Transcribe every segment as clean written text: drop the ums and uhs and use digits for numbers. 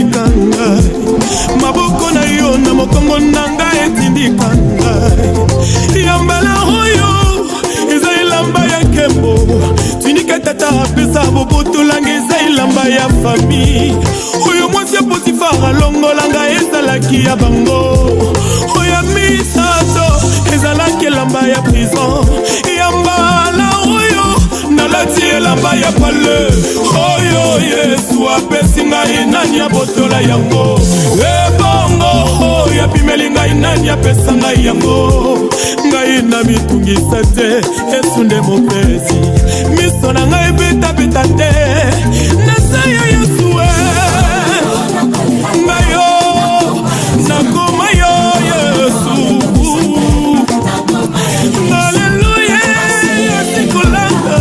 tindika ngai maboko na yo na mokongo na ngai etindika ngai yambala oyo eza elamba ya nkembo tindika tata apesa bobotolange eza elamba ya famille oyo mwasi ya Potifara longola ngai ezalaki ya bango oyo misato ezalaki elamba ya prison yambala oyo nalati elamba ya pale oyo Yesu apesi ngai nani abotola yango ebongo oyo apimeli ngai nani apesa ngai yango ngai na mitungisa te Yesu nde mopesi miso na ngai betabeta te nasa ya Yesu ngai yo nakoma yo Yesu Haleluya sikolanga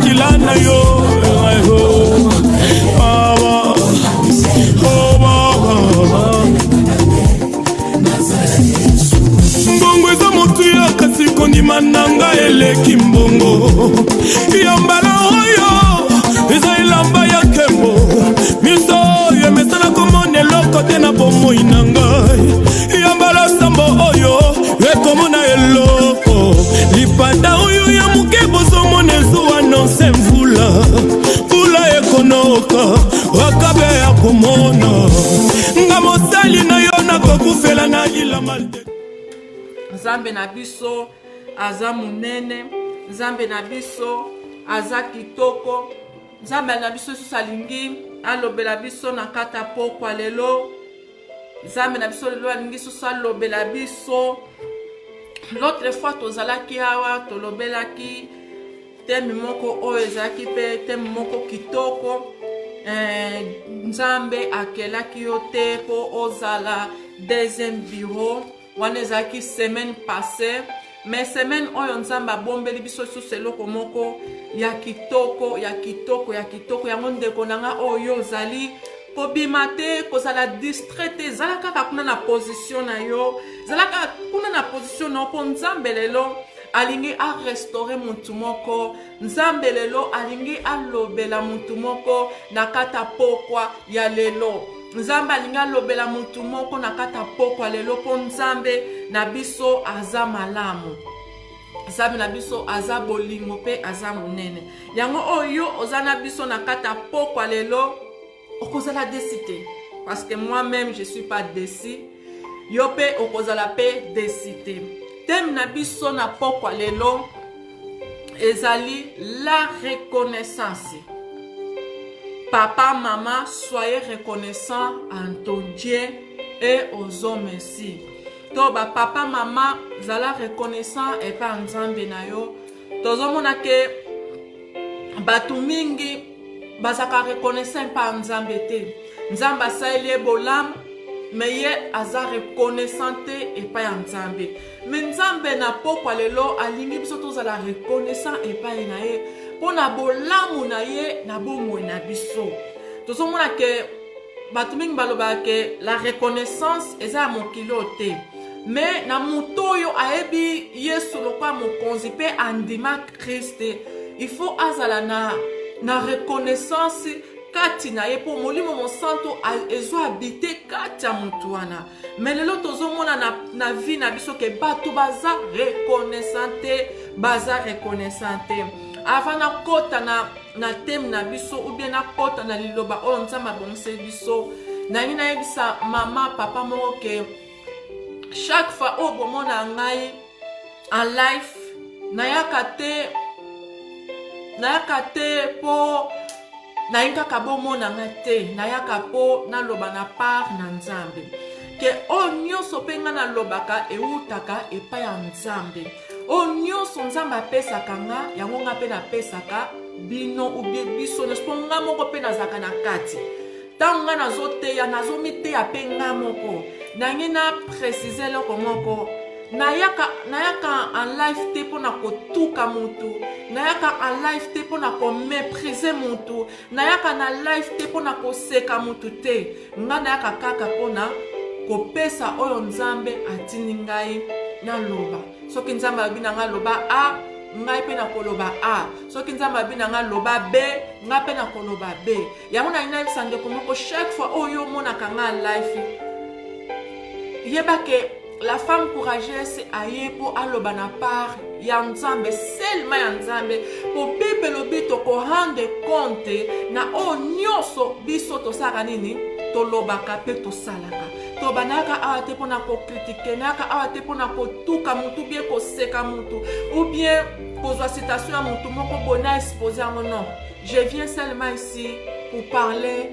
Kilana yo mbongo eza motu ya kasi kondima nanga eleki mbongo yambala oyo eza elamba ya nkembo miso oyo emesana komona eloko te na bomoi na ngai yambala sambo oyo ekomona eloko lipanda oyo ya moke bozomona ezuwa nonse mvula mvula ekonoka wakabe ya komona nga mosali na yo nakokufela na ilama Nzambe na biso aza munene, Nzambe na biso aza kitoko, Nzambe na biso salingi alobela biso na kata pokwa lelo, Nzambe na biso lelo alingi alobela biso. L'autre fois tozalaki awa tolobelaki teme moko oyo ezalaki pe teme moko kitoko Nzambe akelaki yo te po ozala deuxième bureau wana ezalaki semaine passée mais semaine oyo Nzambe abombeli biso susu eloko moko ya kitoko ya kitoko ya kitoko yango ndeko nanga oyo ozali kobima te kozala distraite zala kaka kuna na position na yo zala kaka kuna na position na po Nzambe lelo alingi a restaurer mutu moko Nzambe lelo alingi alobela mutu moko na kata pokwa ya lelo Nzambe alingi alobela mutu moko na kata pokwa lelo po Nzambe na biso aza malamu Nzambe na biso aza bolingo pe aza munene yango oyo ozana biso na kata pokwa lelo okozala décidé parce que moi-même je suis pas décidé yo pe okozala pe décidé thème na biso na pokwa lelo ezali la reconnaissance. Papa, maman, soyez reconnaissants en ton Dieu et aux hommes ici. Toba papa, maman, zala reconnaissant et pas Nzambe na yo. Tozomona ke batu mingi bazaka reconnaissant pas Nzambe te. Nzambe asaeli bolam mais ye aza reconnaissante et pas Nzambe. Mais Nzambe na pokwa lelo alingi biso tozala reconnaissant et pas na ye. Pona bolamu na ye na bomoi na biso. Tozomona ke batu mingi baloba ke la reconnaissance eza mokilo te. Mais na mutoyo aebi Yesu lokwa mokonzi pe andima Christe. Il faut azala na reconnaissance kati na ye po molimo monsanto ezo habite kati ya mutu wana. Mais lelo tozomona na vie na biso ke batu baza reconnaissante. Avant na kota na thème na biso ou bien na kota na liloba o Nzambe abongise biso na ngina yebisa mama papa moko ke chaque fois o bomona ngai en life nayaka te po nayinga kabomona ngate nayaka po na loba na part na Nzambe ke o nyonso penga na lobaka eutaka epa ya Nzambe o nyonso Nzambe apesaka nga yango nga pe napesaka bino ubie biso nespo nga moko pe nazaka na kati tango nga nazoteya nazomiteya pe nga moko nange na précise eloko moko nayaka en life te pona kotuka mutu nayaka en life te pona komépriser mutu nayaka na life te pona koseka mutu te nga nayaka kaka pona kopesa oyo Nzambe atindi ngai na loba soki nzambe alobi na nga loba a ngai mpe na koloba a soki nzambe alobi na nga loba b ngai mpe na koloba b yango na yebisa ndeko moko chaque fois oyo omonaka nga life yeba ke la femme courageuse aye po aloba na part ya nzambe seulement ya nzambe po bible lobi toko rendre compte na o nyonso biso tosaka nini tolobaka mpe tosalaka tobanaka awa te mpona kokritike naka awa te mpona kotuka mutu bien koseka mutu ou bien kozwa citation ya mutu moko bona expose yango non je viens seulement ici pour parler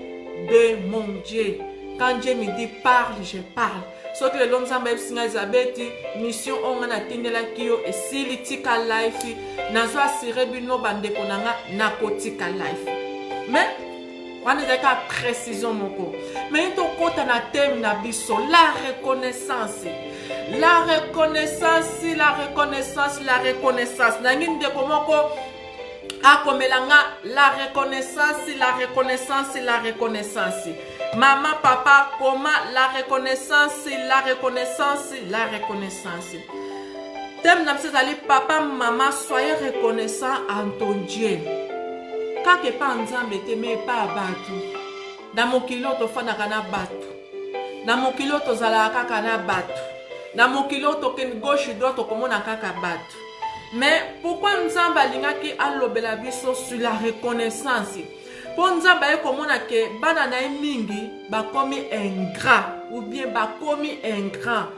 de mon Dieu. Quand Dieu me dit parle, je parle. Sauf que l'homme s'en va Elisabeth, mission on a atteint la kio et si litika life, nazo assuré bino bande konanga nakotika life. Mais on est d'accord précision moko. Mais to kota na thème na biso la reconnaissance. La reconnaissance, la reconnaissance, la reconnaissance. Nangin de komoko akomelanga la reconnaissance, la reconnaissance, la reconnaissance. Maman, papa, comment la reconnaissance, la reconnaissance, la reconnaissance. Thème d'Amsezali, papa, maman, soyez reconnaissants en ton Dieu. Quand tu pas ensemble, tu n'es pas abattu. Dans mon kilo, tu fais un battu. Dans mon kilo, tu as un battu. Dans mon kilo, tu as gauche et droite, tu as un battu. Mais pourquoi nous avons dit que sur la reconnaissance? Pour nous avons komona ke bana na mingi bakomi ingrat ou bien bakomi ingrat.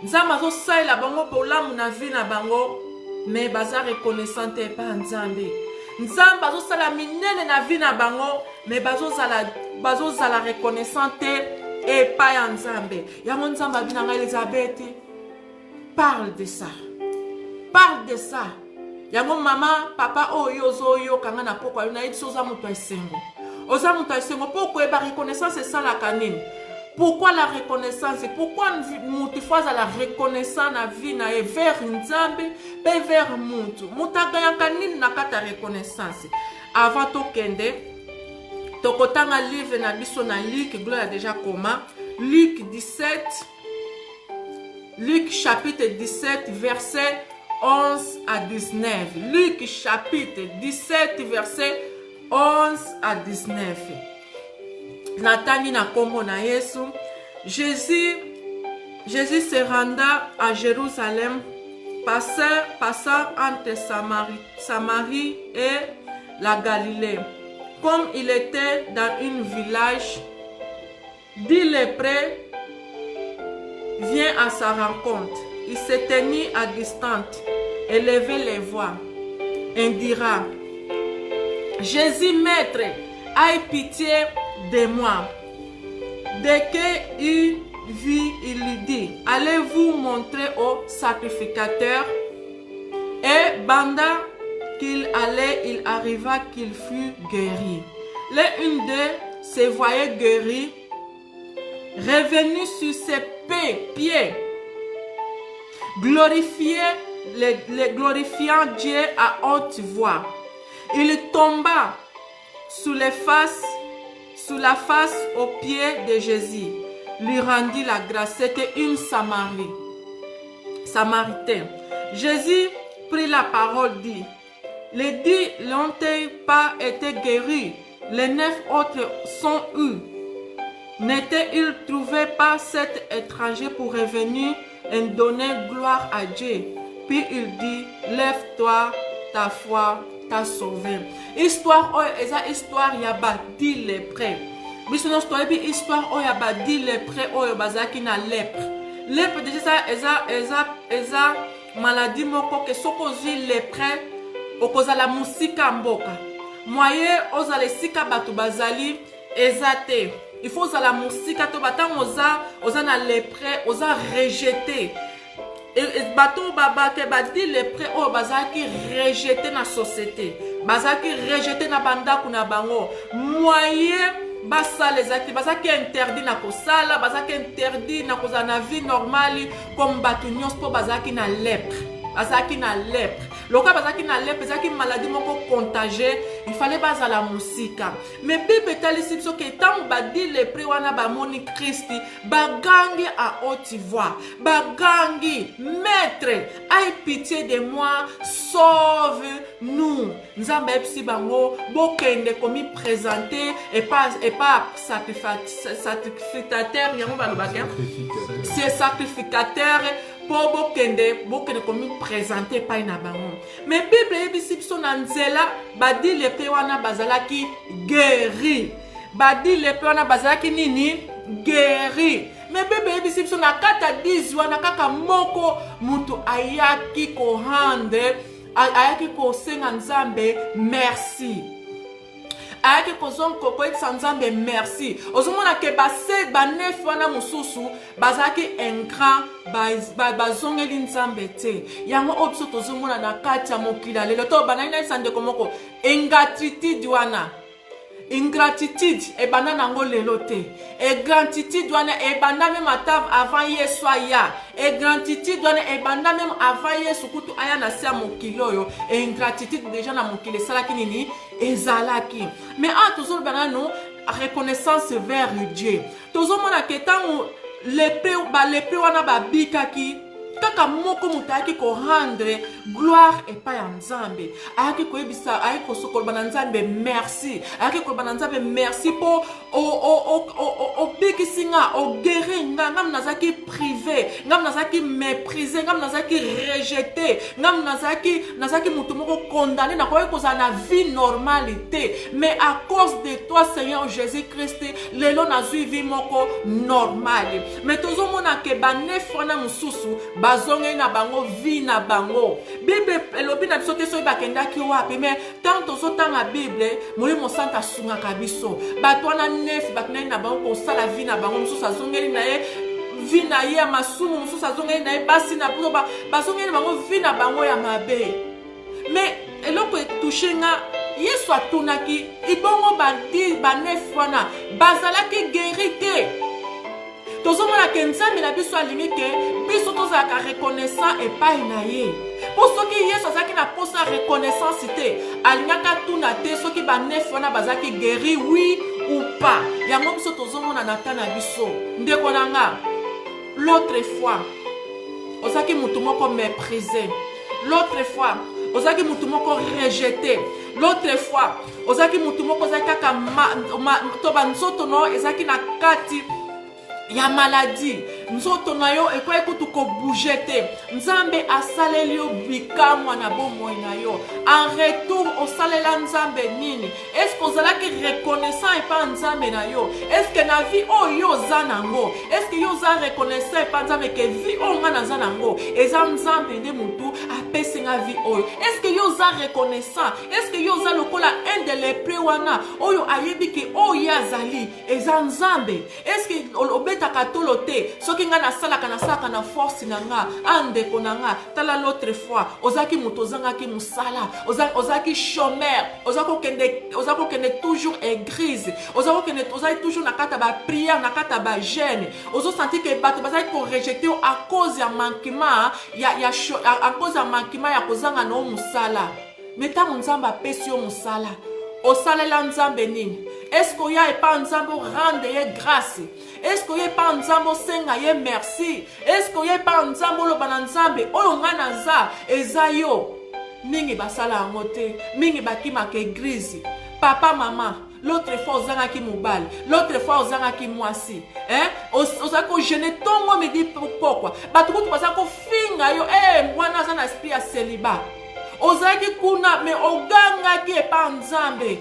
Nzamba zo saila bango bolamu na vie na bango mais baza reconnaissante pa nzambe. Nzamba zo sala minene na vie na bango mais bazo zala reconnaissante et pa ya nzambe. Yango nzamba binanga Elisabeth parle de ça. Parle de ça. Yango mama, papa, oyo, kanga na poko, na yedi soza muto esengo. Oza muto esengo, pourquoi la reconnaissance est ça la canine? Pourquoi la reconnaissance? Pourquoi mutu faza la reconnaissance na vie na e vers nzambe, pe vers mutu? Mutaga ya canine na kata reconnaissance. Avant to kende, tokotanga livre na biso na Luc, gloire déjà comment? Luc 17, Luc chapitre 17, verset 11 à 19. Luc chapitre 17 verset 11 à 19. Natani na kombo na Yesu. Jésus se renda à Jérusalem, passant entre Samarie et la Galilée. Comme il était dans un village, 10 lépreux viennent à sa rencontre. Il se tenit à distance et levait les voix et dira: Jésus, maître, aie pitié de moi. Dès qu'il vit, il lui dit: allez-vous montrer au sacrificateur? Et pendant qu'il allait, il arriva qu'il fut guéri. L'une d'eux se voyait guéri, revenu sur ses pieds, glorifiant Dieu à haute voix. Il tomba sous la face aux pieds de Jésus, lui rendit la grâce. C'était une Samaritaine. Jésus prit la parole, dit: les 10 n'ont pas été guéris, les 9 autres sont eus. N'était-il trouvé pas cet étranger pour revenir et donner gloire à Dieu? Puis il dit: lève-toi, ta foi t'a sauvé. Histoire eza histoire ya ba 10 lépreux. Biso no histoire bi histoire ya ba 10 lépreux oyo bazaki na lèpre. Lèpre déjà eza maladie moko ke soko zi lépreux okozala musika mboka. Moye ozala sika batu bazali ezate. Il faut la musika to batang oza na lépreux oza rejeté. Et bateau baba ke badi lépreux o bazaki rejeté na société. Bazaki rejeté na banda kuna bango. Moyen basa les actes bazaki interdit na kosala, bazaki interdit na koza na vie normale comme batu nyos po bazaki na lèpre. Bazaki na lèpre. loka bazaki na lèpre ezaki maladie moko contagieux il fallait bazala musika mais Bible etalisi biso ke ntango badi lèpre wana bamoni Kristi bagangi à haute voix bagangi maître aie pitié de moi sauve nous nzambe ayebisi bango bokende komi présenter et pas sacrificateur yango balobaki c'est sacrificateur pour bokende komi présenter pai na bango mais Bible eyebisi biso na nzela badi lèpre wana bazalaki guéri badi lèpre wana bazalaki nini guéri mais Bible eyebisi biso na kata 10 wana kaka moko mutu ayaki kohande ayaki kosenga nzambe merci ayaki koyebisa nzambe merci ozomona ke banef wana mosusu bazalaki ingrat bazongeli nzambe te yango oyo biso tozomona na kati ya mokili ya lelo to banani nayebisa ndeko moko ingratitude wana ingratitude ebanda nango lelo te ingratitude wana ebanda même avant Yesu aya ingratitude wana ebanda même avant Yesu kutu aya na sia mokili oyo ingratitude déjà na mokili esalaki nini ezalaki mais tozoloba nano reconnaissance vers Dieu tozomona ke ntango balepre wana babikaki kaka moko mutu ayaki korendre gloire epai ya nzambe ayaki koyebisa ayaki kosokoloba na nzambe merci ayaki koloba na nzambe merci mpo obikisi nga ogere nga ngam nazalaki privé ngam nazalaki méprisé ngam nazalaki rejeté ngam nazalaki mutu moko condamné nakoki kozala na vie normale te mais à cause de toi Seigneur Jésus-Christ lelo nazwi vie moko normale mais tozomona ke banef wana mosusu bazongeli na bango vie na bango Bible elobi na biso te soki bakendaki wapi mais tant tozotanga Bible Molimo Santo asungaka biso bato wana nef bakendaki na bango kosala vie na bango mosusu azongeli na ye vie na ye ya masumu mosusu azongeli na ye basi na biso bazongeli bango vie na bango ya mabe mais eloko etouche nga Yesu atunaki ibongo banef wana bazalaki guéri te tozomona ke nzambe na biso alingi ke biso tozalaka reconnaissant epai na ye po soki Yesu azalaki na posa reconnaissance te alingaka tuna te soki banef wana bazalaki guéri oui ou pas yango biso tozomona na ta na biso ndeko na nga l'autre fois ozalaki mutu moko méprisé l'autre fois ozalaki mutu moko rejeté l'autre fois ozalaki mutu moko ozalaki kaka to banzoto no ezalaki na kati ya maladie nzoto na yo ekoki kutu kobouge te nzambe asaleli yo bikamwa na bomoi na yo en retour osalela nzambe nini est-ce que ozalaki reconnaissant epa nzambe na yo est-ce que na vie oyo oza nango est-ce que yo oza reconnaissant epa nzambe ke vie oyo nga naza nango eza nzambe nde mutu apesinga vie oyo est-ce que yo oza reconnaissant est-ce que yo oza lokola un de lepre wana oyo ayebi ke oyo azali eza nzambe est-ce que obetaka tolo te soki nga nasalaka na force na nga andeko na nga tala l'autre fois ozaki mutu ozangaki musala ozaki chômeur ozako kende toujours église ozaki toujours na kata ba prière na kata ba jeûne ozo sentir que bato bazaki ko rejeter à cause ya manquement à cause ya manquement ya kozanga no musala mais tango nzambe apesi yo musala osalela nzambe nini est-ce que ya epa nzambe rendre ye grâce est-ce que ya epa nzambe senga ye merci est-ce que ya epa nzambe loba na nzambe oyo nga naza eza yo mingi basala yango te mingi bakimaka église papa mama l'autre fois ozangaki mobali l'autre fois ozangaki mwasi ozali kogene ntongo midi pokwa bato kutu bazali kofinga yo mwana aza na esprit ya célibat ozaki kuna me ogangaki epa nzambe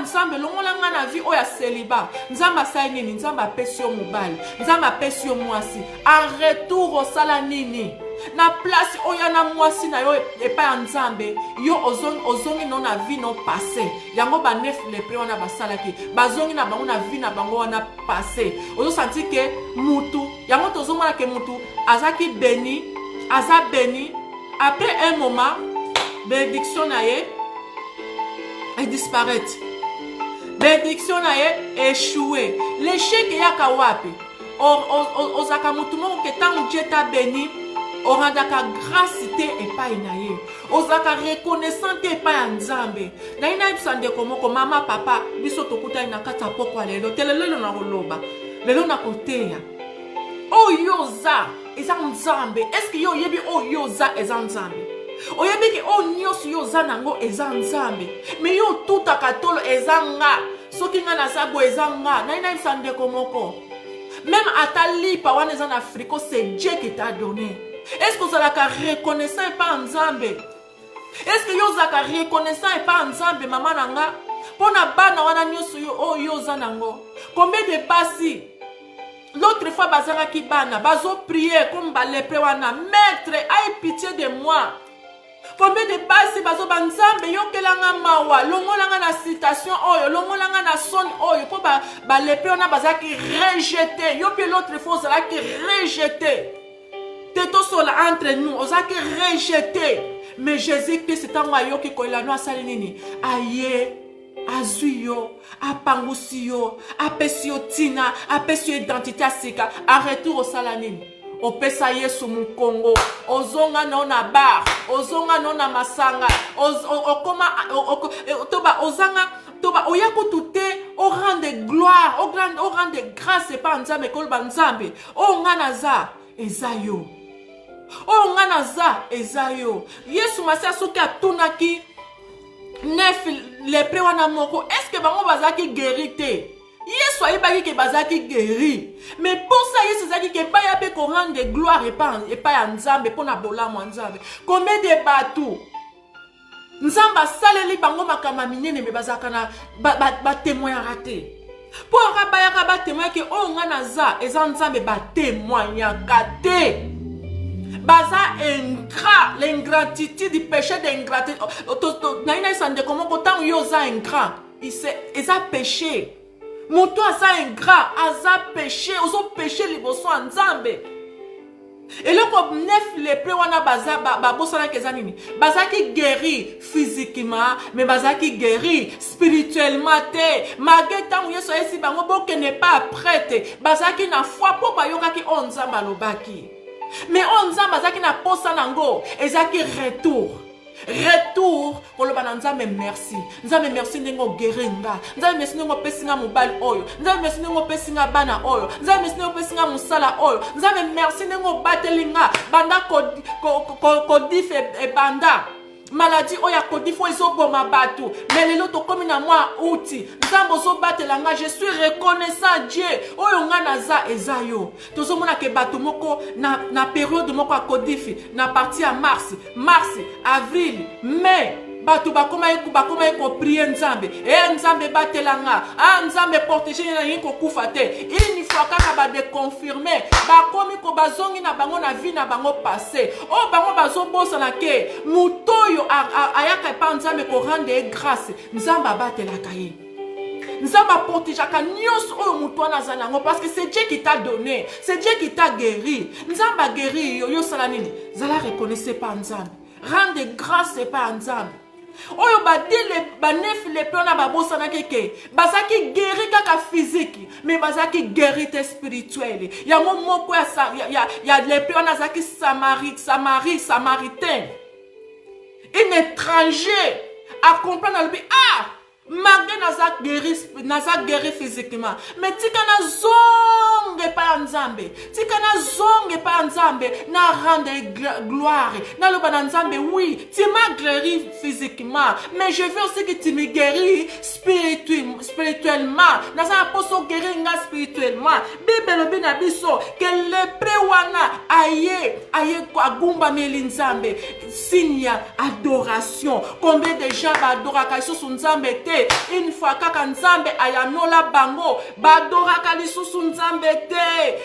nzambe longola nga na vie oyo ya célibat nzambe asali nini nzambe apesi yo mobali nzambe apesi yo mwasi en retour osala nini na place oyo na mwasi na yo epa ya nzambe yo ozongi no na vie no passé yango banef lepre wana basalaki bazongi na bango na vie na bango wana passé ozosanti ke mutu yango tozomona ke mutu azaki béni aza béni après un moment bénédiction na ye disparaître bénédiction na ye échoué l'échec yaka wapi ozaka mutu moko ke tango Dieu t'a béni orandaka grâce te epai na ye ozaka reconnaissant te epai ya nzambe nayi nayebisa ndeko moko mama papa biso tokutani na kati ya pokwa lelo te lelo na koloba lelo na koteya oyo oza eza nzambe eske yo oyebi oyo oza eza nzambe oyebi ke oyo nyonso yo oza nango eza nzambe me yo otutaka tolo eza nga soki nga naza boye eza nga nayi nayebisa ndeko moko même ata lipa wana eza na Afrique c'est Dieu qui t'a donné. Est-ce que vous avez reconnaissant et pas nzambe? Est-ce que vous avez reconnaissant et pas nzambe maman nanga? Pona bana wana nyoso yo oza nango. Combien de basi l'autre fois bazanga ki bana bazo prier comme ba lepre wana maître aie pitié de moi. Combien de basi bazo banzambe yo kelanga mawa longolanga na citation oyo longolanga na son oyo po ba lepre wana bazaki rejeter yo pe l'autre fois ça qui rejeter. Teto sola entre nous ozaki rejeter mais Jésus-Christ c'est un wayo ki koila no asali nini aye azuyo apangusi yo apesi yo tina apesi yo identité asika a retour au salanini opesa Yesu mukongo ozonga no na bar ozonga no na masanga okoma toba ozanga toba oyako tute au rang de gloire au rang de grâce et pas nzambe kolba nzambe o ngana za ezayo o ngana za ezayo Yesu masa soki atunaki nef lepre wana moko est-ce que bango bazaki guéri te Yesu ayebaki ke bazaki guéri mais pour ça Yesu azaki ke baya pe ko rendre de gloire et pas ya nzambe pona bolamu nzambe combien de batou nzambe asaleli bango makama minene me bazaka na ba témoin raté pour rabayaka ba témoin ke o ngana za eza nzambe ba témoignaka te baza ingrat l'ingratitude du péché d'ingratitude naina sande comment autant yo za ingrat eza péché moto aza ingrat aza péché ozo péché liboso nzambe eloko nef lepre wana baza babosana kezana nini bazaki guéri physiquement mais bazaki guéri spirituellement te malgré tant Yesu esi bango boke n'est pas prête bazaki na foi po bayokaki on nzamba lobaki mais on nzamba bazaki na posa nango ezaki retour pour le nzambe merci nzambe merci ndenge guéri nga nzambe merci ndenge pesinga mobali oyo nzambe merci ndenge pesinga bana oyo nzambe merci ndenge pesinga musala oyo nzambe merci ndenge batelinga banda kodif e banda maladie oya kodifo ezoboma bato mais lelo tokomi na mwa outi nzambe ozobatela je suis reconnaissant Dieu oyo nga naza ezayo tozomona ke bato moko na période moko a kodifi na partie ya mars avril mai bato bakoma ko prier nzambe nzambe batelanga nzambe protéger na yiko kufa te ini fois kaka ba déconfirmer bakomi ko bazongi na bango na vie na bango passé o bango bazobosa na ke mutoyo ayaka pa nzambe ko rendre grâce nzambe batelaka ye nzambe protégeaka nyonso oyo muto wana aza nango parce que c'est Dieu qui t'a donné c'est Dieu qui t'a guéri nzambe guéri yo sala nini zala reconnaissez pas nzambe rendre grâce pas nzambe oyo badile banef le plana babosana keke bazaki guéri kaka physique mais bazaki guéri spirituel yango moko ya le plana zaki samaritain un étranger à comprendre le malgré naza guéri physiquement mais tika na zonge pa nzambe na rendre gloire na loba na nzambe oui tu m'as guéri physiquement mais je veux aussi que tu me guéris spirituellement naza poso guérir nga spirituellement bible bina biso que le prewana aye agumba meli nzambe signe adoration combien de gens adoraka sur nzambe une fois kaka nzambe ayanola bango badoraka lisusu nzambe te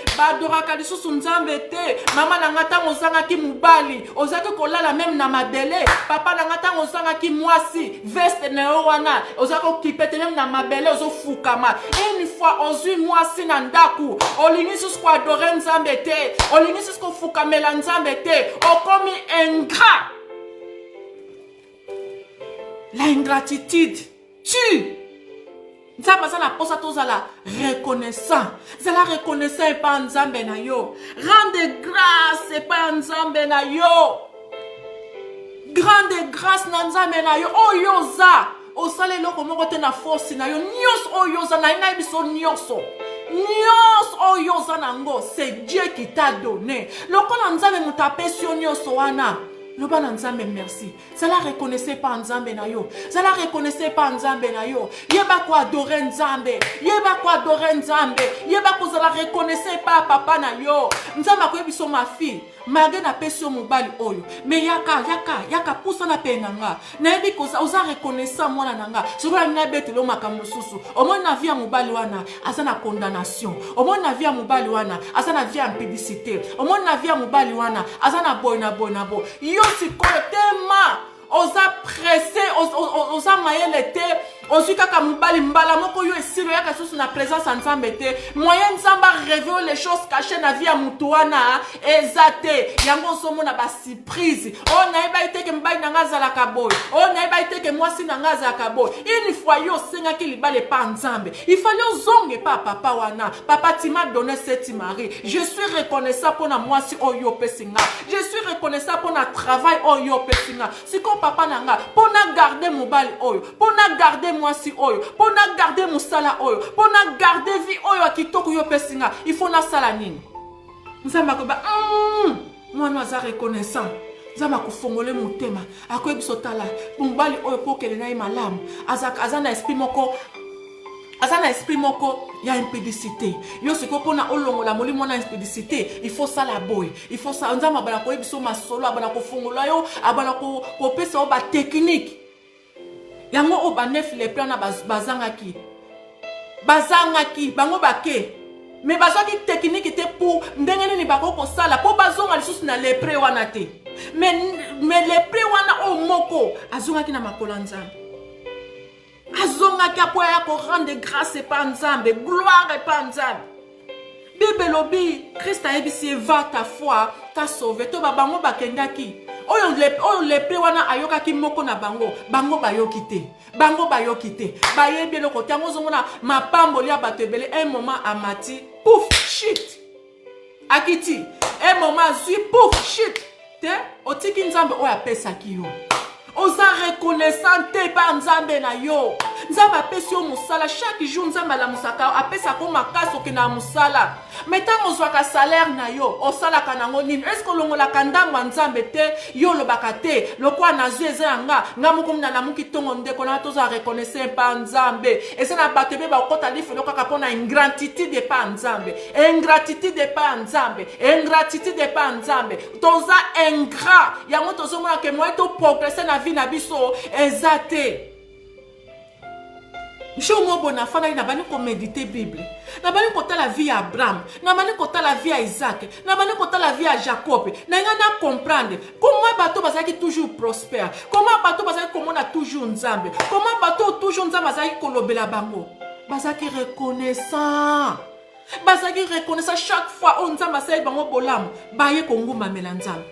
mama na ngata ozanga ki mubali ozaki kolala même na madele papa na ngata ozanga ki mwasi veste na wana ozaki okipete même na mabele ozofukama une fois ozui mwasi na ndaku olingi susu ko adorer nzambe te olingi susu ko fukamela nzambe te okomi ingrat. La ingratitude tue. Nzamba za na posa tozala reconnaissant. Zala reconnaissant et pas nzambe na yo. Rende grâce grâce pa nzambe na yo. Grande grâce na nzambe na yo. Oyo za. Osale loko moko te na force na yo. Nyos oyo za na ina biso nyoso. Nyos oyo za nango. C'est Dieu qui t'a donné. Loko na nzambe mutapesi yo nyoso wana. Loba na nzambe merci. Ça la reconnaissez pas nzambe na yo. Ça la reconnaissez pas nzambe na yo. Yeba ko adorer nzambe. Yeba ko adorer nzambe. Yeba ko za la reconnaissez pas papa na yo. Nzambe ko yebiso ma fille. Malgré na pesio mobali oyo. Mais yaka poussa na penanga. Na yebi ko oza reconnaissant mwana nanga. Sokola na bete lo makambo susu. Omoni na vie mobali wana asa na condamnation. Omoni na vie mobali wana asa na vie impudicité. Omoni na vie mobali wana asa na boy na bo. Yo sikoyo tema oza pressé oza mayele te ozwi kaka mobali mbala moko yo esilo yaka susu na présence ya nzambe te moyen nzambe révéler les choses cachées na vie ya mutu wana eza te yango ozomona basurprise oyo nayeba iteke mobali nanga azalaka boye oyo nayeba iteke mwasi nanga azalaka boye une fois yo osengaki libala epa nzambe il fallait ozonge pa papa wana papa tu m'as donné cette mari je suis reconnaissant mpona mwasi oyo opesi nga je suis reconnaissant mpona travail oyo opesi nga siko papa nanga mpona garder mobali oyo mpona garder mwasi oyo mpona garder mosala oyo mpona garder vie oyo akitoko yo opesi nga il faut nasala nini nzambe akoba mwana aza reconnaissant nzambe akofongole motema akoyebiso tala mobali oyo mpo okende na ye malamu aza na esprit moko aza na esprit moko ya impudicité yo siko mpona olongola molimo na impudicité il faut sala boye il faut ça nzambe abana koyebiso masolo abana kofongola yo abana kopesa yo batechnique yango o banef le plan na bazangaki bango bake mais bazwaki technique te pour ndenge nini bakokosala mpo bazonga lisusu na lepre wana te mais lepre wana o moko azongaki na makolo ya nzambe azongaki apo ya korendre grâce epa nzambe gloire epa nzambe bible lobi Christ ayebisi va ta foi ta sauvé to bango bakendaki oyo lepre wana ayokaki moko na bango bayoki te bayebi eloko te yango ozomona mapamboli ya bato ebele un moment amati pouf shit akiti un moment azwi pouf shit te otiki nzambe oyo apesaki yo oza reconnaissant te pa nzambe na yo nzambe apesi yo mosala chaque jour nzambe alamusaka apesaka makasi okende na mosala mais ntango ozwaka salaire na yo osalaka nango nini eske olongolaka ndambo ya nzambe te yo olobaka te lokola nazwi eza yanga nga moko mina namuki ntongo ndeko na toza reconnaissant pa nzambe eza na bato ebe bakota lifelo kaka mpona ingratitude pa nzambe ingratitude pa nzambe toza ingrat yango tozomona ke moye toprogresse na vie na biso eza te jour moko na fana na bani ko méditer Bible na bani ko tala vie ya Abraham na bani ko tala vie ya Isaac na bani ko tala vie ya Jacob na ngana comprendre comment bato bazaki toujours prospère comment bato bazaki komona toujours nzambe comment bato toujours nzambe bazaki kolobela bango bazaki reconnaissant chaque fois on nzambe asali bango bolamu baye konguma mela nzambe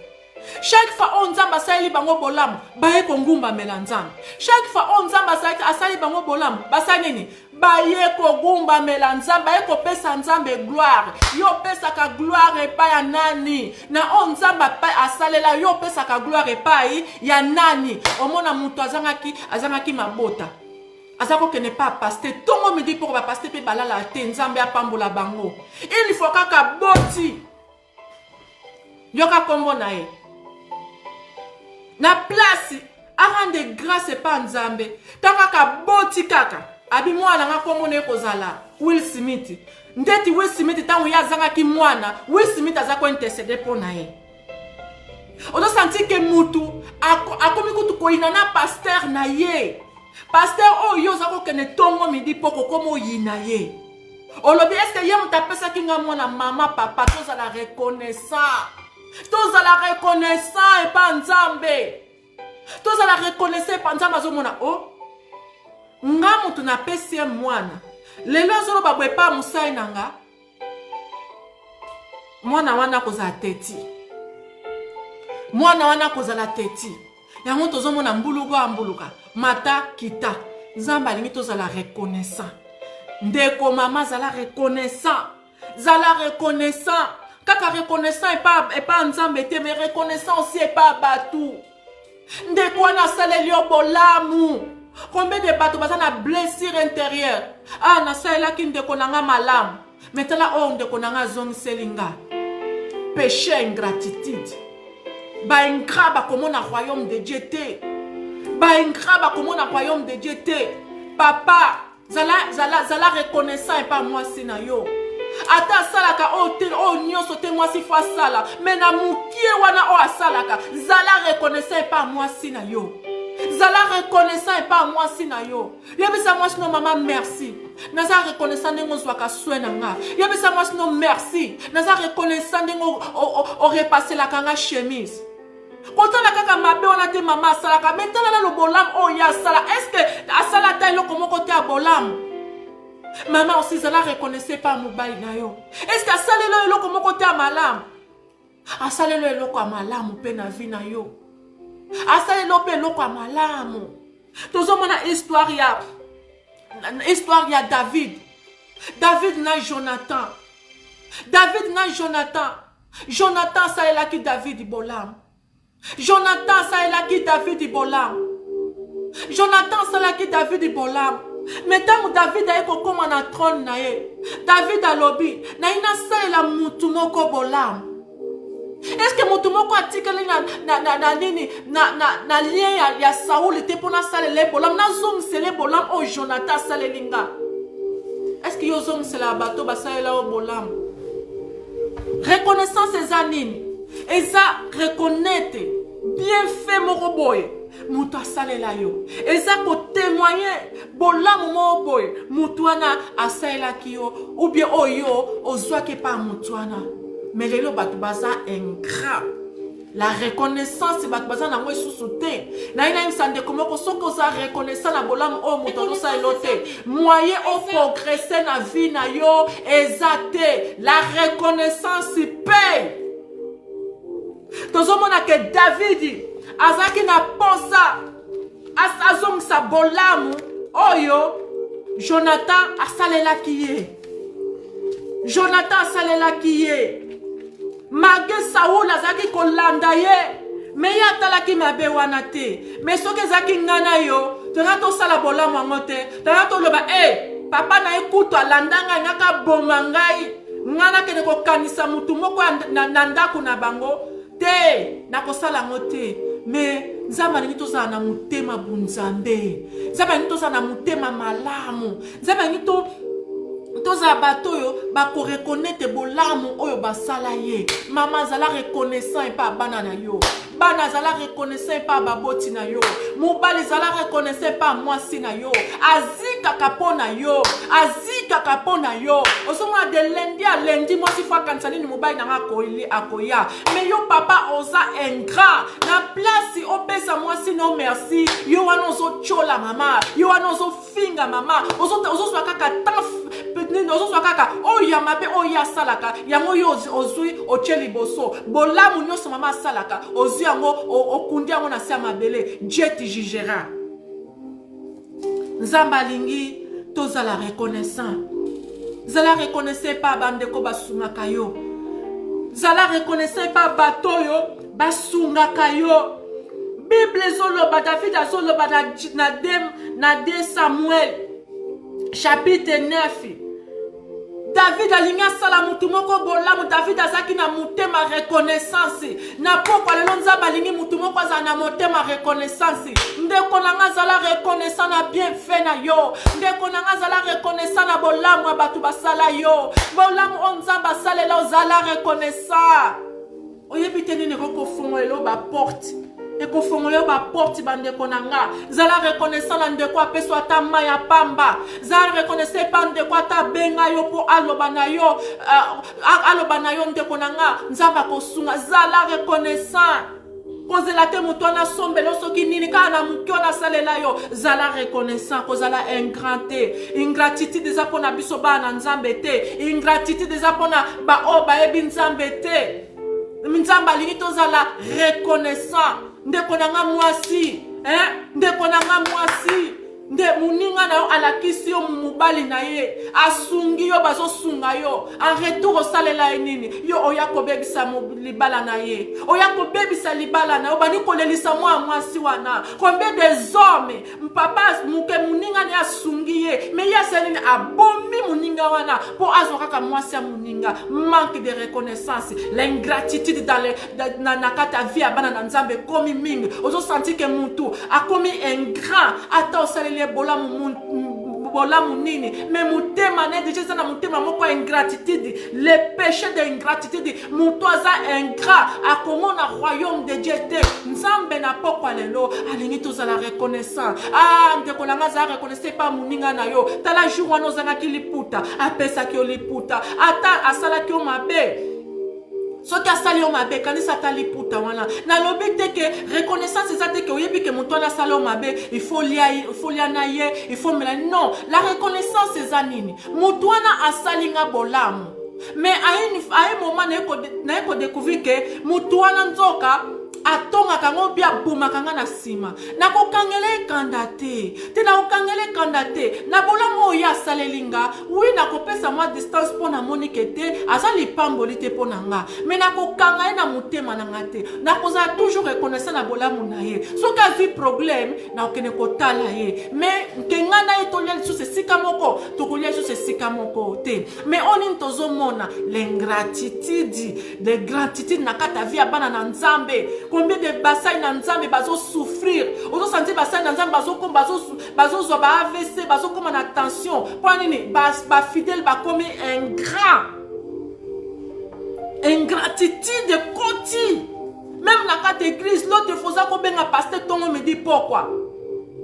chaque fois on nzambe asali bango bolamu baye kongumba mela nzambe chaque fois on nzambe asali bango bolamu basali nini baye kogumba mela nzambe baye kopesa nzambe gloire yo pesaka gloire epai ya nani na on nzambe asalela yo pesaka gloire epai ya nani omona mutu azangaki mabota azako kene pa pasteur tongo midi pour ba pasteur pe balala te nzambe apambola bango il faut kaka boti yoka kombo na ye na place arande grâce pa nzambe takaka boti kaka abi mwana nga kombo ne kozala Will Smith ndeti Will Smith tango ya zangaki mwana Will Smith azako interceder pour na ye ozo senti ke mutu akomi kutu koina na pasteur na ye pasteur oyo zako kene tongo midi poko komo yina ye olobi eske ye mutapesa kinga mwana mama papa tozala reconnaissant et pas nzambe tozala reconnaissant pa nzambe azomona o nga mutu na pesi mwana lelo azolo babwe pa musai nanga mwana wana kozala teti yango tozomona mbuluka mata kita nzambe alingi tozala reconnaissant ndeko mama zala reconnaissant Kaka reconnaissant et pas nzambe te, mais reconnaissant aussi et pas batou. Ndeko wana saleli yo bolamu. Combien de bateaux baza na blessure intérieure. Ah na salela ki ndeko nanga malam. Metala o ndeko nanga zong selinga. Péché ingratitude. Ba ingrat ba komo na royaume de Dieu te. Ba ingrat ba komo na royaume de Dieu te. Papa, zala reconnaissant et pas moi sina yo. Ata salaka o nyonso te moi si fa sala. Mais na mukie wana o asalaka. Zala reconnaissant et pas moi sina yo. Zala reconnaissant et pas moi sina yo. Yebisa moi sino maman merci. Naza reconnaissant nengo zwaka swena nga. Yebisa moi sino merci. Naza reconnaissant nengo o repasser la kanga chemise. Quand on a kaka mabe on a te mama salaka. Maintenant là le bolam o ya sala. Est-ce que asala ta lo comment côté a bolam? Maman aussi zala reconnaissait pas mobile na yo. Est-ce que asala lo comment côté a malam? Asala lo ko malam pe na vie na yo. Asala lo pe lo ko malam. Tozo mona histoire ya David. David na Jonathan. David na Jonathan. Jonathan ça est là qui David bolam. Jonathan ça est là qui David bolam. Jonathan ça est là qui David bolam. Maintenant David a eko comme na trône na ye. David a lobby na ina ça est la mutu moko bolam. Est-ce que mutu moko atikeli na nini na lien ya Saoul était pour na sale le bolam na zoom c'est le bolam o Jonathan sale linga. Est-ce que yo zoom c'est la bateau ba sale la o bolam? Reconnaissance ces anines. Et ça reconnaître bien fait mon boy. Moutou asale la yo. Et ça pour témoigner bolam mo boy. Moutouana asale la kiyo ou bien oyo ozwa ke pa moutouana. Mais les batu baza ingrat. La reconnaissance c'est batu baza na mwe sousouté. Na ina imsande comment ko soko za reconnaissant na bolam o moutou sa elote. Moyen au progresser na vie na yo exacté. La reconnaissance paye. Tozomona que David azaki na posa azong sa bolamu oyo Jonathan asalela kiye. Jonathan asalela kiye. Malgré Saoul azaki kolanda ye. Mais ya talaki mabe wana te. Mais soki zaki ngana yo, tona sala bolamu angote. Tona to loba papa na ekuto alandanga ngaka bomangai. Ngana kene ko kanisa mutu moko na ndako na bango. Te na kosala ngote mais nzamba ni toza na mutema bunzambe nzamba ni toza na mutema malamu nzamba ni toza bato yo ba ko reconnaître bolamu oyo basala ye mama zala reconnaissant et pas banana yo bana zala reconnaissant pas baboti na yo mobali zala reconnaissant pas mwasi na yo azika kapona yo azika kapona yo osoma de lundi à lundi mwasi fa kansani ni mobali na ngakoili akoya mais yo papa oza ingrat na place opesa mwasi no merci yo wana ozo chola mama yo wana ozo finga mama ozo swa kaka taf petne ozo swa kaka oya mabe oya salaka yango yo ozui ocheli boso bolamu nyoso mama salaka ozi yango okundi yango na sia mabele Dieu te jugera. Nzamba lingi tozala reconnaissant. Zala reconnaissez pas bandeko basungaka yo. Zala reconnaissez pas batoyo basungaka yo. Bible zoloba David azoloba na 2 Samuel chapitre 9. David alinga sala mutu moko bolamu David azaki na mutema reconnaissance na poko lelo nzamba alingi mutu moko za na mutema reconnaissance ndeko nanga zala reconnaissant na bien fait na yo ndeko nanga zala reconnaissant na bolamu abatu basala yo bolamu onzamba salela ozala reconnaissant oyebite nini ko fongolo ba porte et ko fongolo ba porte bandeko nanga zala reconnaissant na ndeko apeso ata maya pamba zala reconnaissez pas ndeko ata benga yo po aloba na yo ndeko nanga nzamba ko sunga zala reconnaissant kozela te mutu na sombelo soki nini kana mukyo na salela yo zala reconnaissant kozala ingratité ingratitude eza pona biso bana nzambe te ingratitude eza pona ba o ba ebi nzambe te nzamba lingi tozala reconnaissant ndeko nanga mwasi ndeko nanga mwasi nde muninga na yo alakisi yo mumubali na ye asungi yo bazosunga yo en retour osalela ye nini yo oya kobebisa libala na ye oya kobebisa libala na yo bani kolelisa mwa mwasi wana combien des hommes mpapa muke muninga ne asungi ye me ya senini abomi muninga wana po azo kaka mwasi ya muninga manque de reconnaissance l'ingratitude dans na kata vie abana na nzambe komi mingi ozo sentir que mutu akomi ingrat ata osalela bolamu nini mais mutema ne déjà na mutema moko ingratitude le péché d'ingratitude mutoza ingrat akomona royaume de Dieu te nzambe na pokwa lelo alingi tozala reconnaissant ndeko nanga za reconnaissant pas muninga na yo tala jour wana ozanga kiliputa apesa ki oliputa ata asala ki o mabe soki asali yo mabe kanisa atali puta wana na lobi te ke reconnaissance eza te ke oyebi ke moto wana asali yo mabe il faut lia na ye il faut mela non la reconnaissance eza nini moto wana asali nga bolamu mais à un moment na ko découvrir ke moto wana nzoka atonga kango bia buma kanga na sima na kokangele kandate te na kokangele kandate na bolamu ya salelinga oui na kopesa moi distance pona monike te azali pamboli te pona nga mais na kokanga na mutema na ngate na koza toujours reconnaissant na bolamu na ye soki azi problème na okene kotala ye mais kenga na ye tolia sous sika moko tokolia sous sika moko te mais oni tozomona l'ingratitude na kata vie abana na nzambe. Combien de batailles dans Nzambe bazo souffrir. Ozo sentir batailles dans Nzambe bazo zo ba AVC bazo comme en attention. Pour nini ba fidèle ba comme ingrat. Ingratitude de côté. Même na carte église l'autre fois ko benga pasteur tongo me dit pourquoi.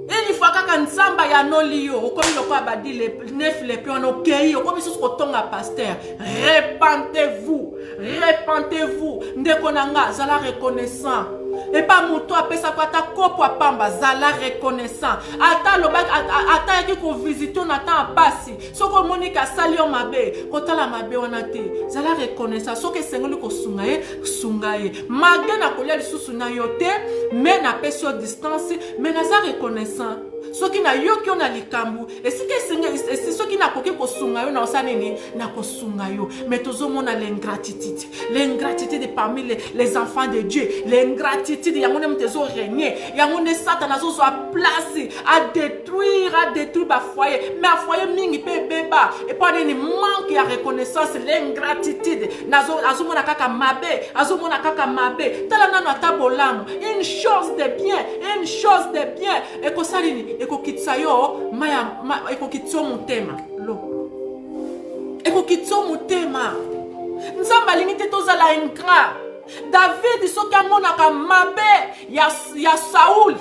Et il faut que Nzamba ya no liyo comme le quoi ba dit les neuf les pions no kei comme ce ko tonga pasteur. Repentez-vous ndeko nanga zala reconnaissant et pas moto apesa kwata kopo apamba zala reconnaissant ata lobak ata ki ko visiter na ta pasi soko monika salio mabe kotala mabe wana te zala reconnaissant soko sengoli ko sungaye magde na kolia lisusu na yote mais na peso distance mais na za reconnaissant soki na yoki on a likambu et si soki na koke ko sungayo na osanini na ko sungayo mais tozomona l'ingratitude parmi les enfants de Dieu l'ingratitude yango ne mtezo régner yango ne Satan azo so place à détruire ba foyer mais a foyer mingi pe beba et pas ni manque ya reconnaissance l'ingratitude nazo azomona kaka mabe tala nano atabolam une chose de bien et ko salini eko kitsayo maya eko kitso mutema lo eko kitso mutema nzamba limite tozala ingrat David soka mona ka mabe ya Saul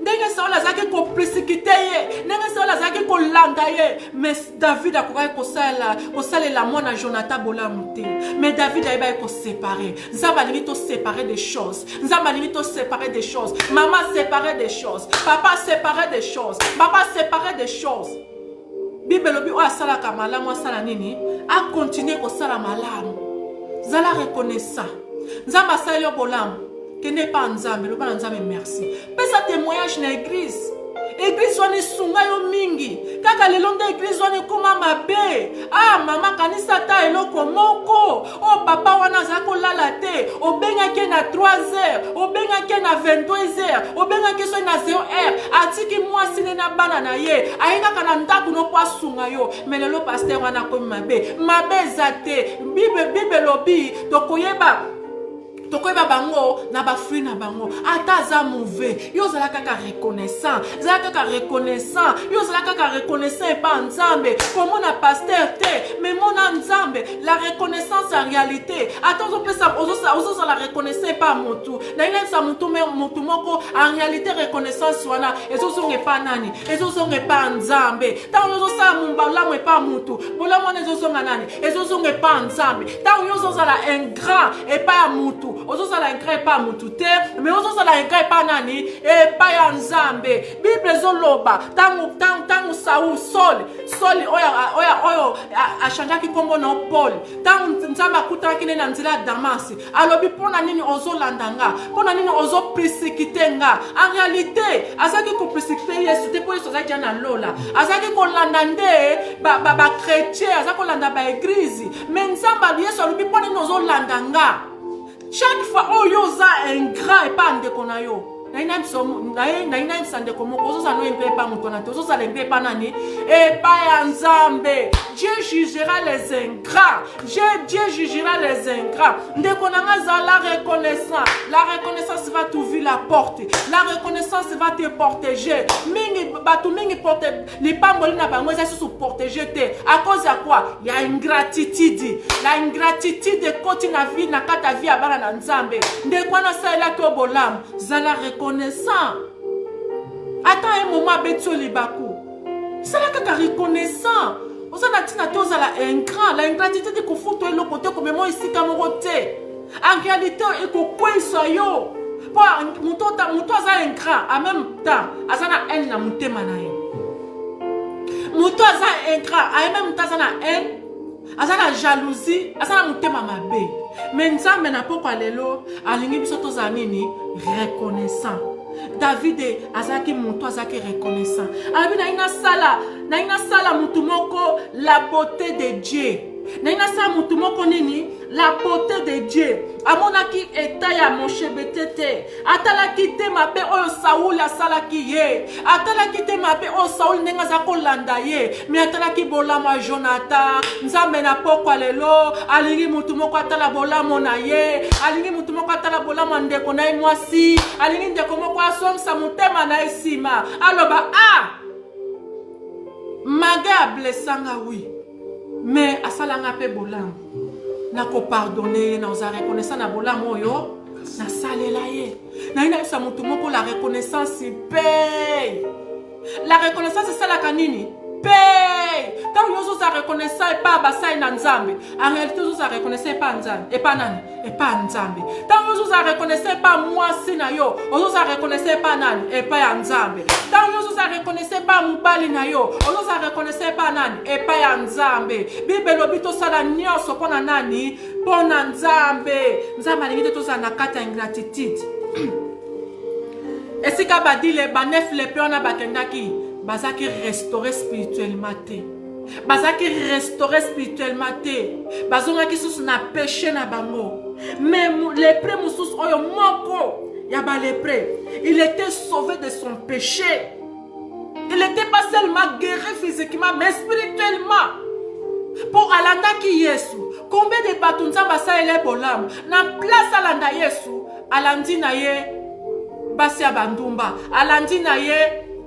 ndenge Saul azaki ko persécuter ye ndenge Saul azaki ko landa ye mais David akoka ko sala la mona Jonathan bolamu te mais David aiba ko séparer nzamba limite séparer des choses nzamba limite séparer des choses maman séparer des choses papa séparer des choses Bible lobi o asala ka malamu asala nini a continuer ko sala malamu zala reconnaissant nzamba sala bolamu que n'est pas Nzambe, le Nzambe merci. Mais ça témoignage na église. Église wani sunga yo mingi. Kaka le londe église wani kuma mabe. Ah mama kanisa ta eloko moko. Oh papa wana zako lala te. Obenga ke na 3h, obenga ke na 22h, obenga ke so na 0h. Atiki mwasi na bana na ye. Ainga kana ndaku no kwa sunga yo. Mais le pasteur wana ko mabe. Mabe zate. Bible lobi tokoyeba bango na ba fruit na bango ata za mauvais yo zala kaka reconnaissant yo zala kaka reconnaissant pa Nzambe comme na pasteur te mais mona Nzambe la reconnaissance en réalité ata zo pesa ozo la reconnaissant pa motu na ile sa motu moko en réalité reconnaissance wana ezo zonge pa nani ezo zonge pa Nzambe ta ozo sa mumbala mo pa motu bola mona ezo zonga nani ezo zonge pa Nzambe ta ozo zala ingrat et pas motu mutu ozosala ingrat epa mutu te mais ozosala ingrat epa nani epa ya nzambe. Bible ezoloba tangu Saul oyo achangeaki kombo na Paul tangu nzambe akutanaki ne na nzela ya Damasi alobi mpona nini ozolanda nga mpona nini ozopersécuter nga. En réalité azalaki kopersécuter Yesu te mpo Yesu azalaki ya na lola azalaki kolanda nde bachrétien azalaki kolanda baeglize mais nzambe Yesu alobi mpona nini ozolanda nga. Chaque fois oyo oza ingrat epa ndeko na yo naina msande komoko ozozala no ingrat epa moto na te ozozala ingrat epa nani epa ya nzambe. Dieu jugera les ingrats. Dieu jugera les ingrats. Ndeko na nga za la reconnaissance. La reconnaissance va t'ouvrir la porte. La reconnaissance va te protéger. Mingi batu mingi porte li pamboli na bango eza sous protéger te. À cause de quoi? Il y a ingratitude. La ingratitude koti na vie na kata vie abana na nzambe. Ndeko na sa ela to bolam za la reconnaissant. Attends un moment betso libaku. C'est là que tu reconnaissant. Vous avez la ingratitude de kofuto le côté comme moi ici comme côté. En réalité, il faut quoi soyo. Pour muto za ingrat en même temps, azana haine na mutema na ye. Muto za ingrat en même temps azana haine, azana jalousie, azana mutema mabe. Mais nzambe na poko lelo alingi biso to za nini reconnaissant. David azaki mutu azaki reconnaissant. Abi na ina sala mutu moko la beauté de Dieu. Na ina sala mutu moko nini la beauté de Dieu. Amonaki eta ya Moshe betete. Atalaki te mabe oyo Saul asalaki ye. Atalaki te mabe oyo Saul ndenga za kolanda ye. Mi atalaki bolama Jonathan. Nzambe na pokwa lelo alingi mutu moko atala bolamo na ye. Alingi mutu moko atala bolamo ndeko na ye mwasi. Alingi ndeko moko asomsa mutema na ye sima. Aloba mage a blessanga oui. Mais asalanga pe bolamo. Na ko pardonner na oza reconnaissant na bolamo yo na salela ye. Na ina sa mutu moko la reconnaissance paye. La reconnaissance c'est ça la kanini paye. Tant yozo sa reconnaissant et pas basai na nzambe. En réalité yozo sa reconnaissant et pas nzambe. Et pas nani et pas nzambe. Tant yozo sa reconnaissant et pas moi sina yo. Yozo sa reconnaissant et pas nani et pas nzambe. Tant yozo sa reconnaissant pas mubali na yo. Yozo sa reconnaissant pas nani et pas nzambe. Bible lobito sala nyonso pona nani pona nzambe. Nzambe alingi to za na kata ingratitude. Et si kabadile banef le peona bakendaki bazaki restaurer spirituellement te. Bazaki restaurer spirituellement te. Bazonga sous na péché na bango. Mais les prêts moussous oyo moko ya ba les prêts. Il était sauvé de son péché. Il n'était pas seulement guéri physiquement mais spirituellement. Pour alanda ki Yesu. Combien de batunza basa ele bolam na place alanda Yesu alandi na ye basi abandumba alandi na ye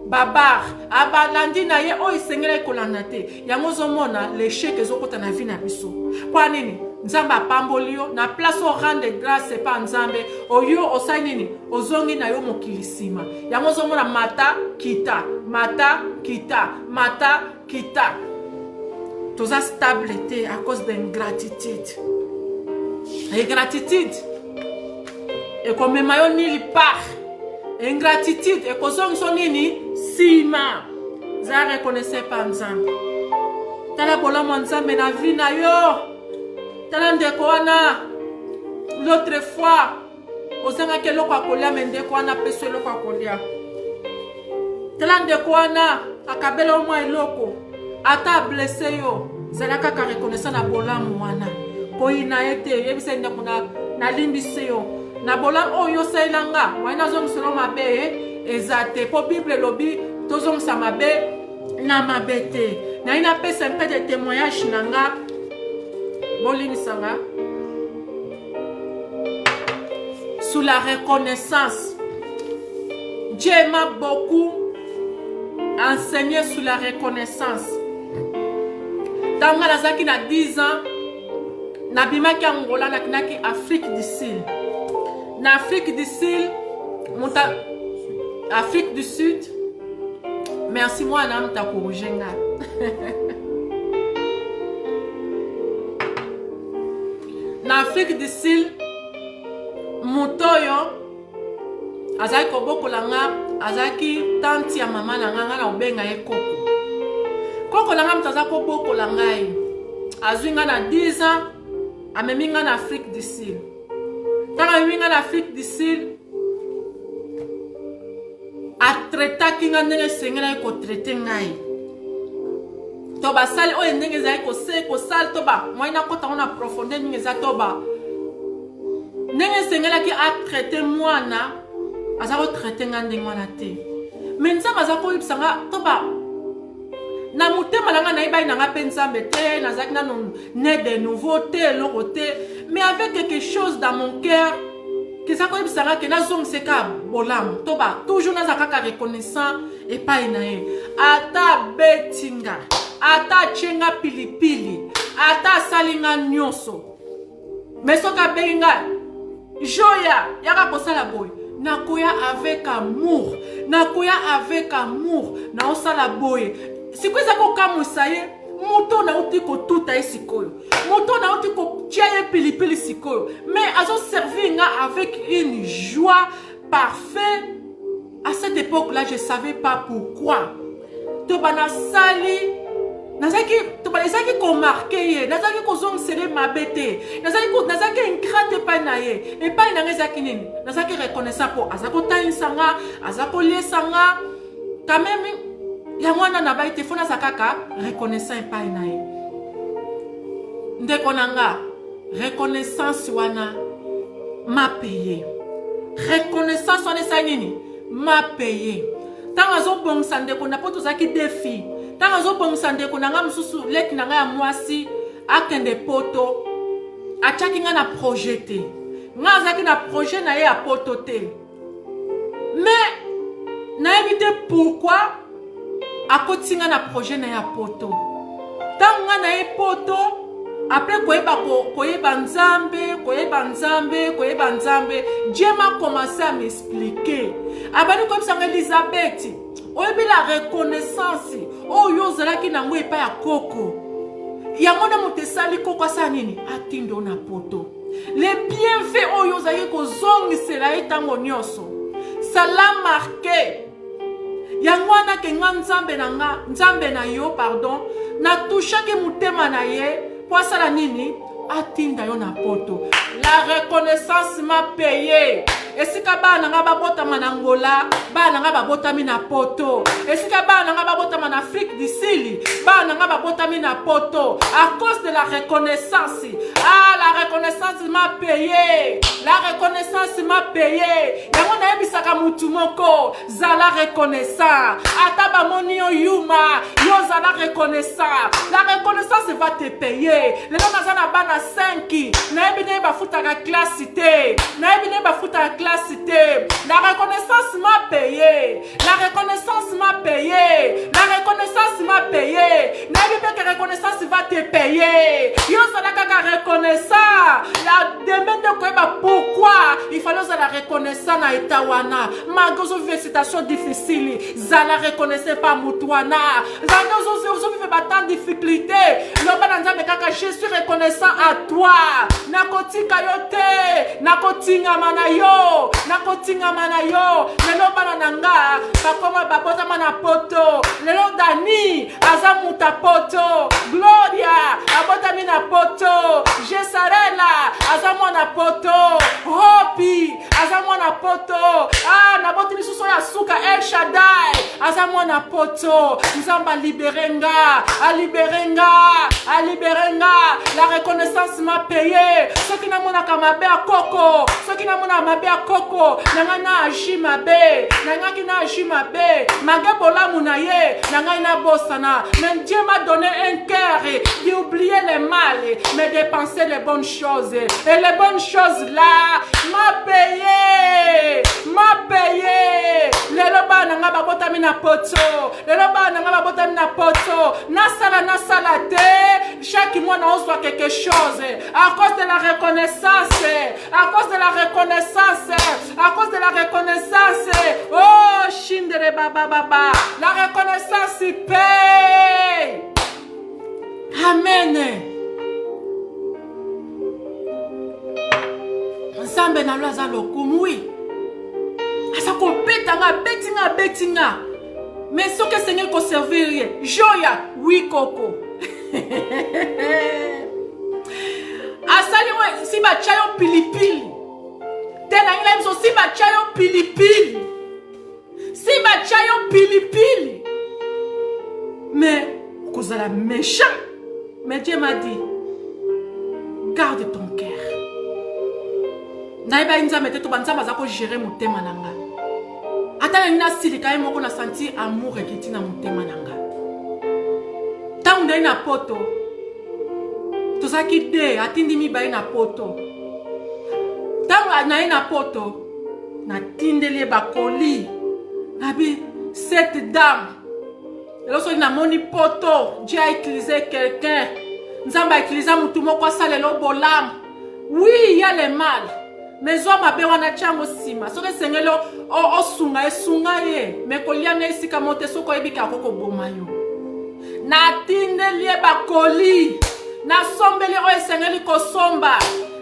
babar abalandi na ye o isengele kolanda te yango zomona l'échec ezokota na vie na biso kwa nini nzambe apamboli yo na place o rendre grâce pa nzambe oyo osali nini ozongi na yo mokili sima yango zomona mata kita toza stable te à cause d'ingratitude. Ingratitude et comme mayo nili part ingratitude et kozong sonini sima za reconnaissez pas nzambe tala bola nzambe na vie na yo tala ndeko wana l'autre fois osanga ke loko akolia mendeko wana peso loko akolia tala ndeko wana akabela o mwa eloko ata blessé yo zalaka ka reconnaissant na bola mwana ko ina ete yebisa ndeko na limbise yo na bola oyo sailanga wana zo msolo mabe ezate po Bible lobi tozo msa mabe na mabete na ina pesa un peu de témoignage nanga bolini sanga sous la reconnaissance. Dieu m'a beaucoup enseigné sur la reconnaissance. Dans Malazaki na 10 ans na bimaki Angola na kinaki Afrique du Sud. Na Afrique du Sud, Afrique du Sud. Merci moi na mta kujenga. Na Afrique du Sud, azaki kobokola nga azaki tanti ya mama na nga na obenga ye koko koko na nga moto aza kobokola ngai azwi nga na 10 ans amemi nga na Afrique du Sud ntango amemi nga na Afrique du Sud atraitaki nga ndenge esengelaki kotraite ngai to basali oyo ndenge ezali kosala to moi nakota ngo na profondeur ndenge eza to ndenge esengelaki atraite mwana aza kotraite nga ndenge wana te me nzambe aza koyebisa nga to na motema na nga nayebai na nga mpe nzambe te nazalaki nano ne de nouveau te eloko te mais avec quelque chose dans mon cœur keza koyebisa nga ke nazongiseka bolamu to toujours naza kaka reconnaissant epai na ye ata beti nga ata atie nga pilipili ata asali nga nyonso me soki abengi nga joya yaka kosala boye nakoya avec amour naosala boye sikoyo eza kokamwisa ye moto nauti kotuta ye sikoyo moto nauti kotia ye pilipili sikoyo mais azoservir nga avec une joie parfaite. À cette époque là je savais pas pourquoi to banasali nazaki komarke ye nazaki kozongisele mabe te nazaki ingrate epai na ye epai na nga ezaki nini nazaki reconnaissant mpo aza kotanisa nga aza koliesa nga quand même yango wana na bai te fo naza kaka reconnaissant epai na ye ndeko na nga reconnaissance wana mapeye reconnaissance wana esa nini mapeye ntango azobongisa ndeko na po tozalaki defi ntango azobongisa ndeko na nga mosusu leki na nga ya mwasi akende poto atiaki nga na projet te nga azalaki na projet na ye ya poto te mais nayebi te pourquoi akoti nga na projet na ye ya poto ntango nga na ye poto après koyeba nzambe Dieu m'a commencé à m'expliquer abani koyebisa nga Elisabeth oyebi la reconnaissance oyo ozalaki nango epai ya koko yango na moto esali koko asala nini atindo na poto le bienfait oyo ozalaki kozongisela ye ntango nyonso sala marke yango wana ke nga nzambe na yo pardon natushaki motema na ye po asala nini atinda yo na poto. La reconnaissance m'a payé. Esika bana nga babotama na Angola, bana nga babotami na poto. Esika bana nga babotama na Afrique du Sud, bana nga babotami na poto. À cause de la reconnaissance. Ah, la reconnaissance m'a payé. La reconnaissance m'a payé. Yango na yebisaka mutu moko, zala reconnaissant. Ata ba moni yo yuma, yo zala reconnaissant. La reconnaissance va te payer. Le nom na bana 5, na yebine ba futaka classe te. Na yebine ba futaka classe. La reconnaissance m'a payé. La reconnaissance m'a payé. La reconnaissance m'a payé. N'aime pas que la reconnaissance va te payer. Yo ça kaka reconnaissant. La demande de quoi pourquoi il fallait la reconnaissance na etawana. Malgré une situation difficile, za la reconnaissait pas mutwana. Za nous vivre tant difficulté. L'homme dans me kaka je suis reconnaissant à toi. Nakotika yote, nakotinga manayo. Nakotinga manayo lelo bana nanga bakoma babota mana poto lelo Dani azamuta poto Gloria abota mina poto Jesarela azamona poto Hopi azamona poto naboti lisusu ya suka El Shaddai azamona poto nzamba liberenga la reconnaissance m'a payé ce qui n'a mona kamabe akoko ce qui n'a mona mabe koko nanga na ajima be nanga ki na ajima be magebola munaye nanga na bosana mais Dieu m'a donné un cœur d'oublier les mal mais de penser les bonnes choses et les bonnes choses là m'a payé lelo ba nanga babota mina poto lelo ba nanga babota mina poto na sala te chaque mois na on soit quelque chose à cause de la reconnaissance à cause de la reconnaissance, oh Shindere baba, la reconnaissance paye. Amen. Nzambe na loza lokumu oui. asa ko betanga betinga mais ce que Seigneur ko servir joya oui koko asali we si ba chayo pilipili tena ila mso si ba chayo pilipili si ba chayo pilipili mais kozala méchant mais Dieu m'a dit garde ton cœur na iba inza mete to banzamba za ko gérer motema nanga ata na silika moko na sentir amour ekiti na motema nanga tangu ndai na poto tozaki de atindi mibai na poto tangu na na poto na tindeli bakoli nabi cette dame lorsque na moni poto Dieu a utilisé quelqu'un nzamba a utilisé mutu moko asalelo bolam oui il y a le mal mais hommes a besoin de chango sima so que sengelo o sunga esunga ye me kolia na isika monte so ko ebika koko bomayo na tindeli bakoli na sombeli o esengeli ko somba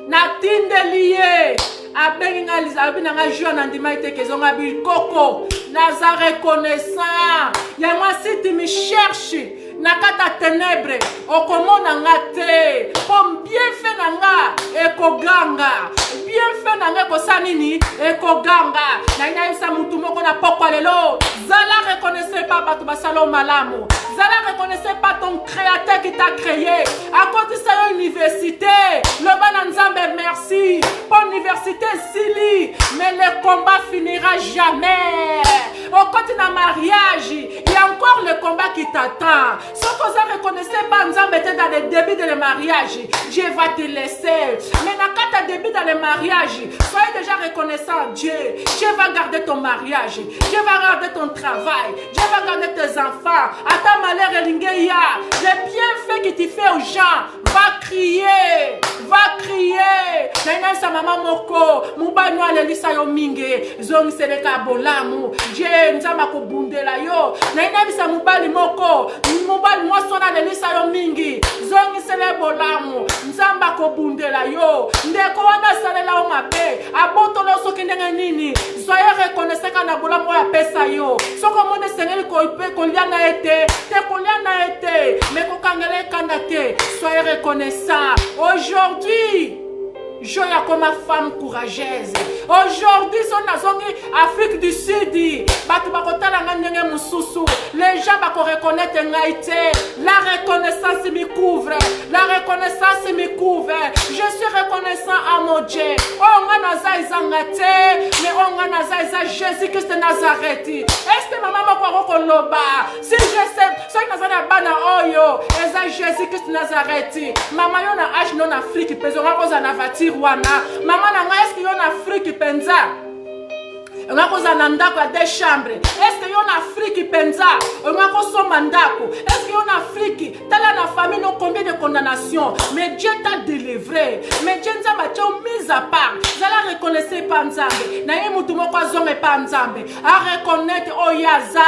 na tindeli ye abengi nga lizabi na nga joie na ndima ite kezonga bi koko naza reconnaissant ya moi si tu me cherches na kata ténèbre okomona nga te comme bien fait na nga ekoganga bien fait na nga kosa nini ekoganga na ina isa mutu moko na pokwa lelo zala reconnaissez pas bato basalo malamu zala reconnaissez pas ton créateur qui t'a créé à côté de sa université le bana nzambe merci pour l'université sili mais le combat finira jamais au côté d'un mariage il y a encore le combat qui t'attend. Si vous ne reconnaissez pas, nous sommes dans le début de le mariage, Dieu va te laisser. Mais quand tu début dans le mariage, soyez déjà reconnaissant Dieu. Dieu va garder ton mariage, Dieu va garder ton travail, Dieu va garder tes enfants. À ta malheur, les bienfaits que tu fais aux gens, va crier, va crier. Naina sa maman moko, muba no alelisa yo mingi, zongi seleka bolamu. Dieu nzama ko bundela yo. Naina bisa mubali moko, mubali mwaso na alelisa yo mingi, zongi sele bolamu. Nzamba ko bundela yo. Ndeko wana salela o mabe, abotolo soki ndenge nini. Soyez reconnaissant kana bolamu ya pesa yo. Soko monde sengeli ko ipe ko liana ete, te ko liana ete, mais ko kangele kanda te. Soyez reconnaissant. Aujourd'hui, je suis comme ma femme courageuse. Aujourd'hui, son azongi Afrique du Sud. Les gens vont reconnaître la reconnaissance me couvre. La reconnaissance me couvre. Je suis reconnaissant à mon Dieu. On a Nazareth, mais on a Nazareth Jésus-Christ de Nazareth. Est-ce que maman m'a loba? Si je sais, ce que Nazareth bana oyo, eza Jésus-Christ de Nazareth. Maman yon a âge non Afrique, pesora koza na vati Rwanda. Maman na est-ce que yon Afrique penza? On a cause en andako à des chambres. Est-ce que yon Afrique penza? On a cause son mandako. Est-ce que yon Afrique? T'as la famille non combien de condamnations? Mais Dieu t'a délivré. Mais Dieu nous a mis à part. Vous allez reconnaître pas Nzambe. Naye mutumo kwa zome pas Nzambe. À reconnaître Oyaza,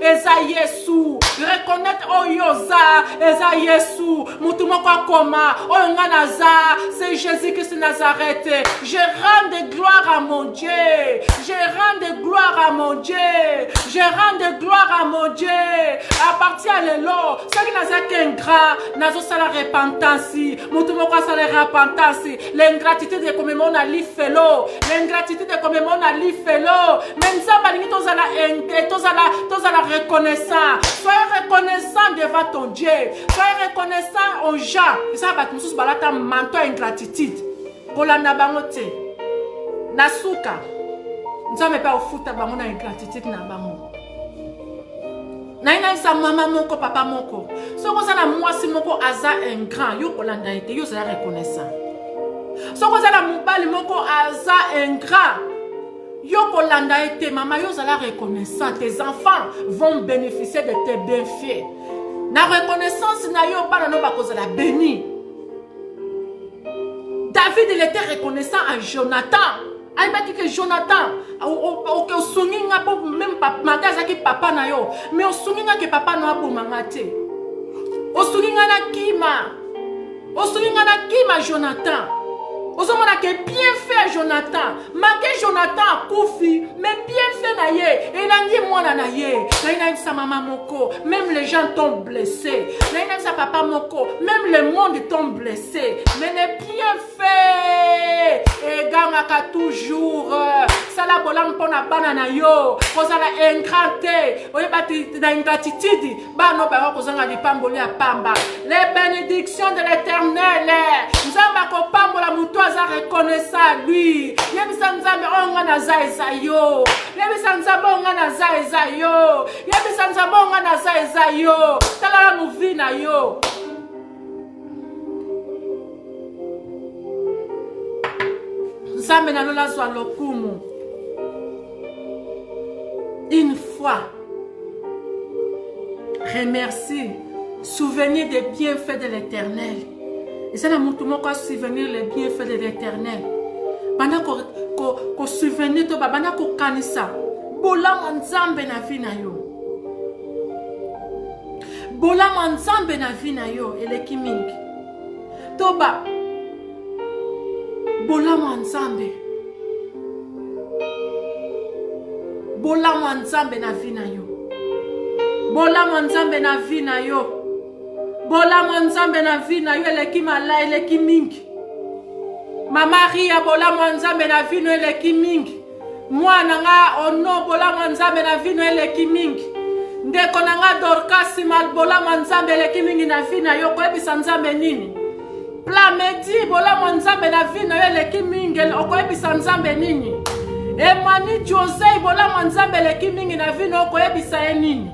Eza Yesu. Reconnaître Oyoza, Eza Yesu. Mutumo kwa koma. Oyanganaza, c'est Jésus-Christ de Nazareth. Je rends de gloire à mon Dieu. Je rends de gloire à mon Dieu. Je rends de gloire à mon Dieu. À partir de là, ce qui n'a qu'un gras, n'a pas la repentance. Mutumo kwa sa la repentance. L'ingratitude de comme on a li felo. L'ingratitude de comme on a li felo. Même ça, balingi toza la reconnaissant. Soyez reconnaissant devant ton Dieu. Soyez reconnaissant aux gens. Et ça va tous balata manto ingratitude. Kolanda bangote. Nasuka. Nous sommes pas au foot à bango na ingratitude na bango. Naina sa maman moko papa moko. So ko sana mwasi moko aza un grand yo kolanda ete yo za reconnaissant. So ko sana mubali moko aza un grand yo kolanda ete mama yo za reconnaissant. Tes enfants vont bénéficier de tes bienfaits. Na reconnaissance na yo pas no ba kozala béni. David il était reconnaissant à Jonathan. Il m'a dit que Jonathan, au souninga pour même papa, qui papa na yo, mais au souninga que papa na pour mangate. Au souninga na kima Jonathan. ozomona ke bien fait Jonathan manqué Jonathan akufi mais bien fait na ye elangi mwana na ye na sa maman moko même les gens t'ont blessé na sa papa moko même le monde t'ont blessé mais les bien fait et gangaka toujours ça la bolam pona bana na yo kozala ingrate oyebati na ingratitude bano ba kozanga lipamboli ya pamba les bénédictions de l'Éternel nzamba ko pambola mutu aza reconnaissant à lui yebisa nzambe onga na za ezayo yebisa nzambe onga na za ezayo yebisa nzambe onga na za ezayo tala nu vi na yo nzambe na lola zwa lokumu une fois remercie souvenir des bienfaits de l'Éternel. Et c'est la moutoumou qui souvenir les bienfaits de l'Éternel. Bana ko souvenir to bana ko kanisa. Bola manzambe na vie na yo. Bola manzambe na vie na yo eleki mingi. Toba bola manzambe. Bola manzambe na vie na yo. Bola manzambe na vie na yo. Bola manzambe na vie na yo eleki mala eleki mingi. Mama Ria bola manzambe na vie no eleki mingi. Mwana nga ono bola manzambe na vie no eleki mingi. Ndeko na nga Dorcas mal bola manzambe eleki mingi na vie na yo koyebisa nzambe nini. Plamedi bola manzambe na vie na yo eleki mingi okoyebisa nzambe nini. Emani Jose bola manzambe eleki mingi na vie no koyebisa nini.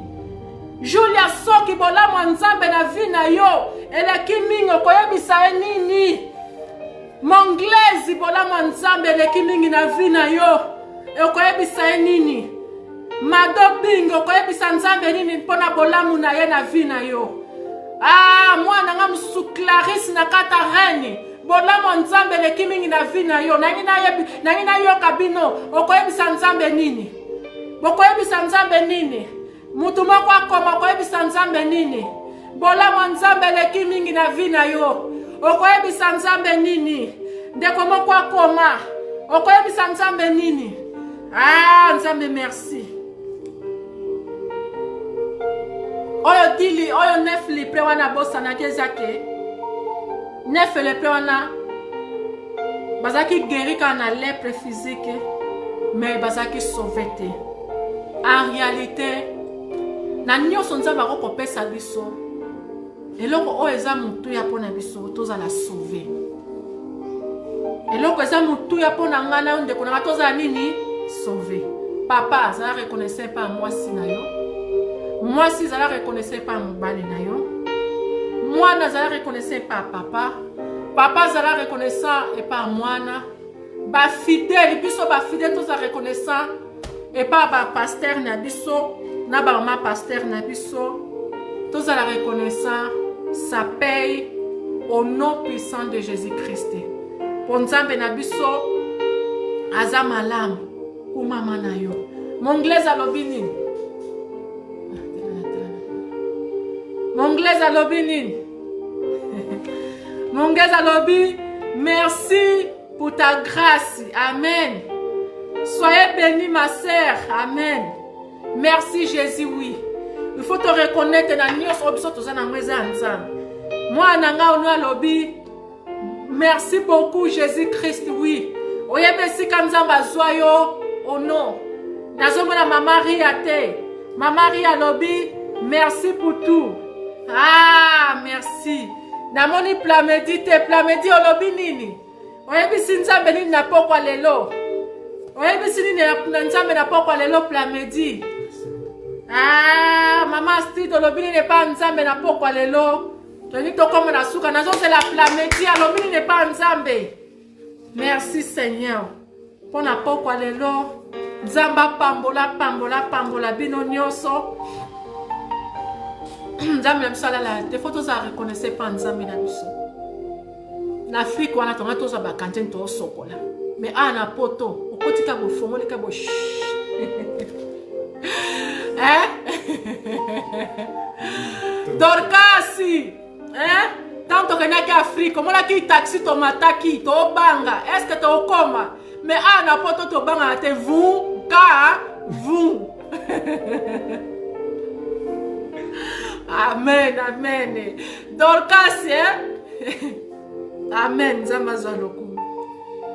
Julia Soki bola manzambe na vie na yo eleki mingi okoyebisa nini. Monglezi bola manzambe eleki mingi na vie na yo okoyebisa nini. Mado bingo okoyebisa nzambe nini mpona bolamu na ye na vie na yo. Ah mwana nga musu Clarisse na Katarine bola nzambe eleki mingi na vie na yo nangi na yo kabino okoyebisa nzambe nini. Bokoyebisa nzambe nini. Mutu moko akoma okoyebisa nzambe nini. Bola nzambe eleki mingi na vie na yo okoyebisa nzambe nini. Ndeko moko akoma okoyebisa nzambe nini. Ah nzambe merci. Oyo dili oyo nefli pre wana bosa na kezake. Nefle pre wana bazaki guéri quand na lèpre physique mais bazaki sauvé te. En réalité na nyonso nzamba ko kopesa biso eloko oyo eza mutu ya pona biso tozala sauvé. Eloko eza mutu ya pona ngana ndeko na tozala nini sauvé. Papa ça reconnaissait pas moi si na yo. Moi si ça reconnaissait pas mobali na yo. Moi na ça reconnaissait pas papa. Papa ça reconnaissant et pas moana. Ba fidèle biso ba fidèle tous reconnaissant et pas ba pasteur na biso na ba ma pasteur na biso. Tous la reconnaissant ça paye au nom puissant de Jésus-Christ. Pour nzambe na biso azamalam ku mama na yo. Monglaise alobini. Monglaise alobini. Monglaise alobi, merci pour ta grâce. Amen. Soyez bénis ma sœur. Amen. Merci Jésus, oui. Il faut te reconnaître dans nyos obiso tozana mweza nzambe. Moi nanga ono alobi, merci beaucoup Jésus-Christ, oui. Oyebesi kanzamba zoyo ono. Nazomona mama Ria te. Mama Ria alobi, merci pour tout. Ah, merci. Namoni plamedi te, plamedi olobi nini. Oyebisi nzambe nini na pokwa lelo. Oyebisi nini na nzambe na pokwa lelo plamedi. Ah, mama Steve olobi nini pa nzambe na pokwa lelo. Toni to comme na suka nazo c'est la plamedi alobi nini pa nzambe. Merci Seigneur. Pona pokwa lelo. Nzamba pambola bino nyoso. Nzambe na biso alala te photos a reconnaissait pas nzambe na biso. Na Afrique wana tonga toza ba kantine to sokola. Mais ana poto okotika bo fongoli ka bo. Hein? Dorcasi. Hein? Tanto tokendaki Afrique omonaki taxi tomataki tobanga est-ce que tokoma mais ana poto tobanga te vous ka vous amen amen Dorcas amen nzambe azwa lokumu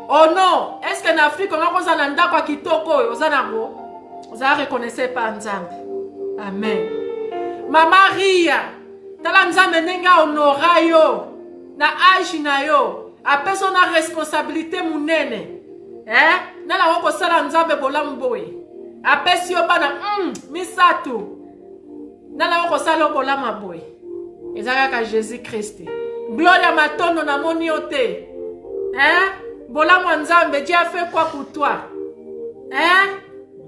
oh non est-ce que na Afrique on oza na ndako ya kitoko oyo oza nango oza reconnaissé pa nzambe amen mama Ria tala nzambe ndenge honora yo na age na yo apesa na responsabilité munene nala okosala nzambe bolamu boye apesi yo bana misato nala okosala bolamu boye eza kaka Jésus Christ gloire matondo na moni yo te bolamu nzambe Dieu a fait quoi pour toi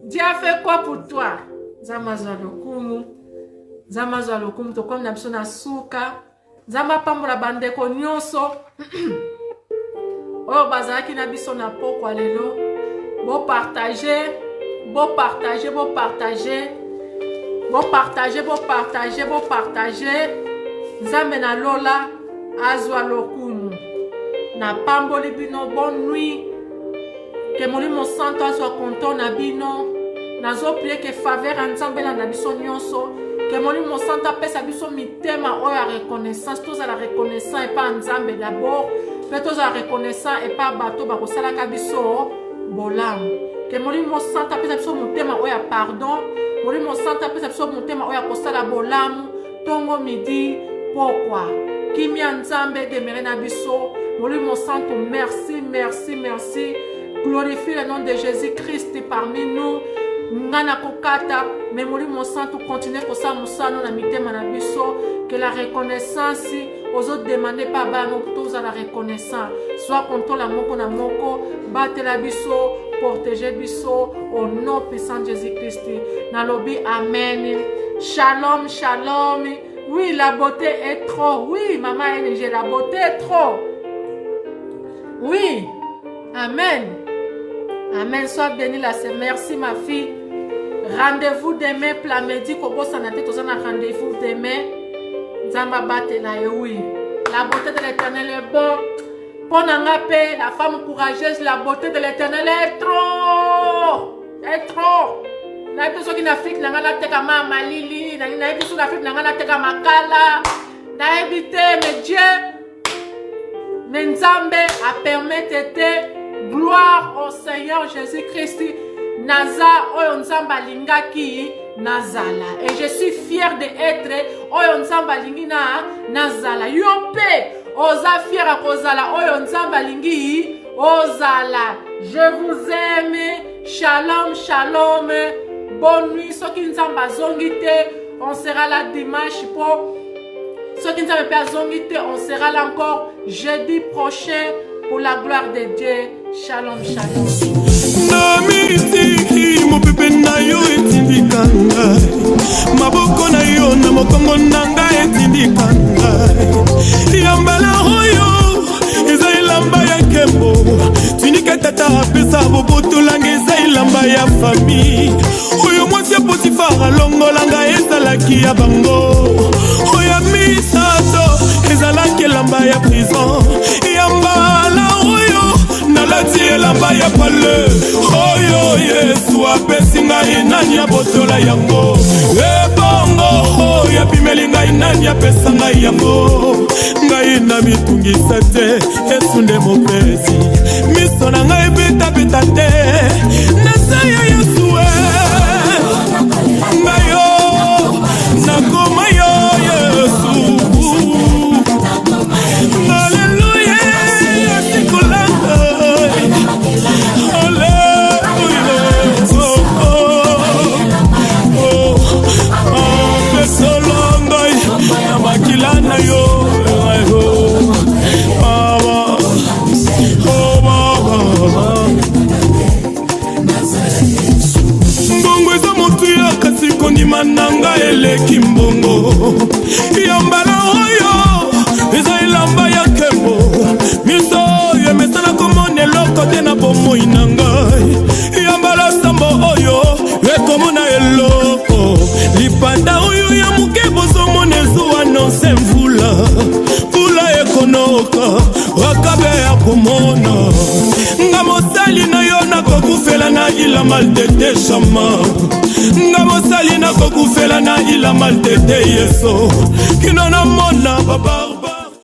Dieu a fait quoi pour toi nzambe azwa lokumu nzambe azwa lokumu tokomi na biso na suka nzambe apambola bandeko nyonso oyo bazalaki na biso na pokwa lelo bopartage nzambe na lola azwa lokumu na pamboli bino bonne nuit ke molimo santo azwa konto na bino nazo prie ke faveur nzambe na biso nyonso ke molimo santo apesa biso mitema oyo ya reconnaissance tozala reconnaissant epa nzambe d'abord mpe tozala reconnaissant epa bato bakosalaka biso bolamu ke molimo santo apesa biso motema oyo ya pardon molimo santo apesa biso motema oyo ya kosala bolamu tongo midi pokwa kimia nzambe demere na biso molimo santo merci glorifie le nom de Jésus-Christ parmi nous ngana kokata mais molimo santo continue kosala musano na mitema na biso que la reconnaissance aux autres demander pas bano tous à la reconnaissance soit contre la moko na moko battre la biso protéger biso au nom puissant de Jésus-Christ na lobi amen shalom oui la beauté est trop oui maman NG la beauté est trop oui amen sois béni la c'est merci ma fille rendez-vous demain plat midi kobo sanate tozana rendez-vous demain nzamba batela oui la beauté de l'Éternel est bon ponanga pe la femme courageuse la beauté de l'Éternel est trop na biso ki na Afrique nanga na teka ma malili na biso na Afrique nanga na teka makala na éviter mais Dieu mais nzambe a permettre gloire au Seigneur Jésus-Christ naza oyo nzamba lingaki nazala et je suis fier d'être oyo nzamba lingi nazala yo pe oza fier akozala oyo nzamba lingi ozala je vous aime shalom bonne nuit soki nzamba zongi te on sera là dimanche pour soki nzamba pe zongi te on sera là encore jeudi prochain pour la gloire de Dieu. Shalom. Namitiki mopepe na yo etindika ngai maboko na yo na mokongo na ngai etindika ngai yambala oyo eza elamba ya nkembo tunika tata apesa bobotolanga eza elamba ya famille oyo mwasi ya Potifar alongola ngai ezalaki ya bango oyo misato ezalaki elamba ya prison yambala oyo nalati elamba ya pale oyo Yesu apesi ngai nani abotola yango ebongo oyo abimeli ngai nani apesa ngai yango ngai na mitungisa te Yesu nde mopesi miso na ngai betabeta te nasaya Yesu ngai yo nakoma yo Yesu nanga eleki mbongo yambala oyo eza elamba ya nkembo miso oyo emesana komona eloko te na bomoi na ngai yambala sambo oyo ekomona eloko lipanda oyo ya moke bozomona ezuwa nonse mvula ekono komona nga mosali na yo nakokufela na ila maltete shama nga mosali nakokufela na ila maltete yeso kino na mona babar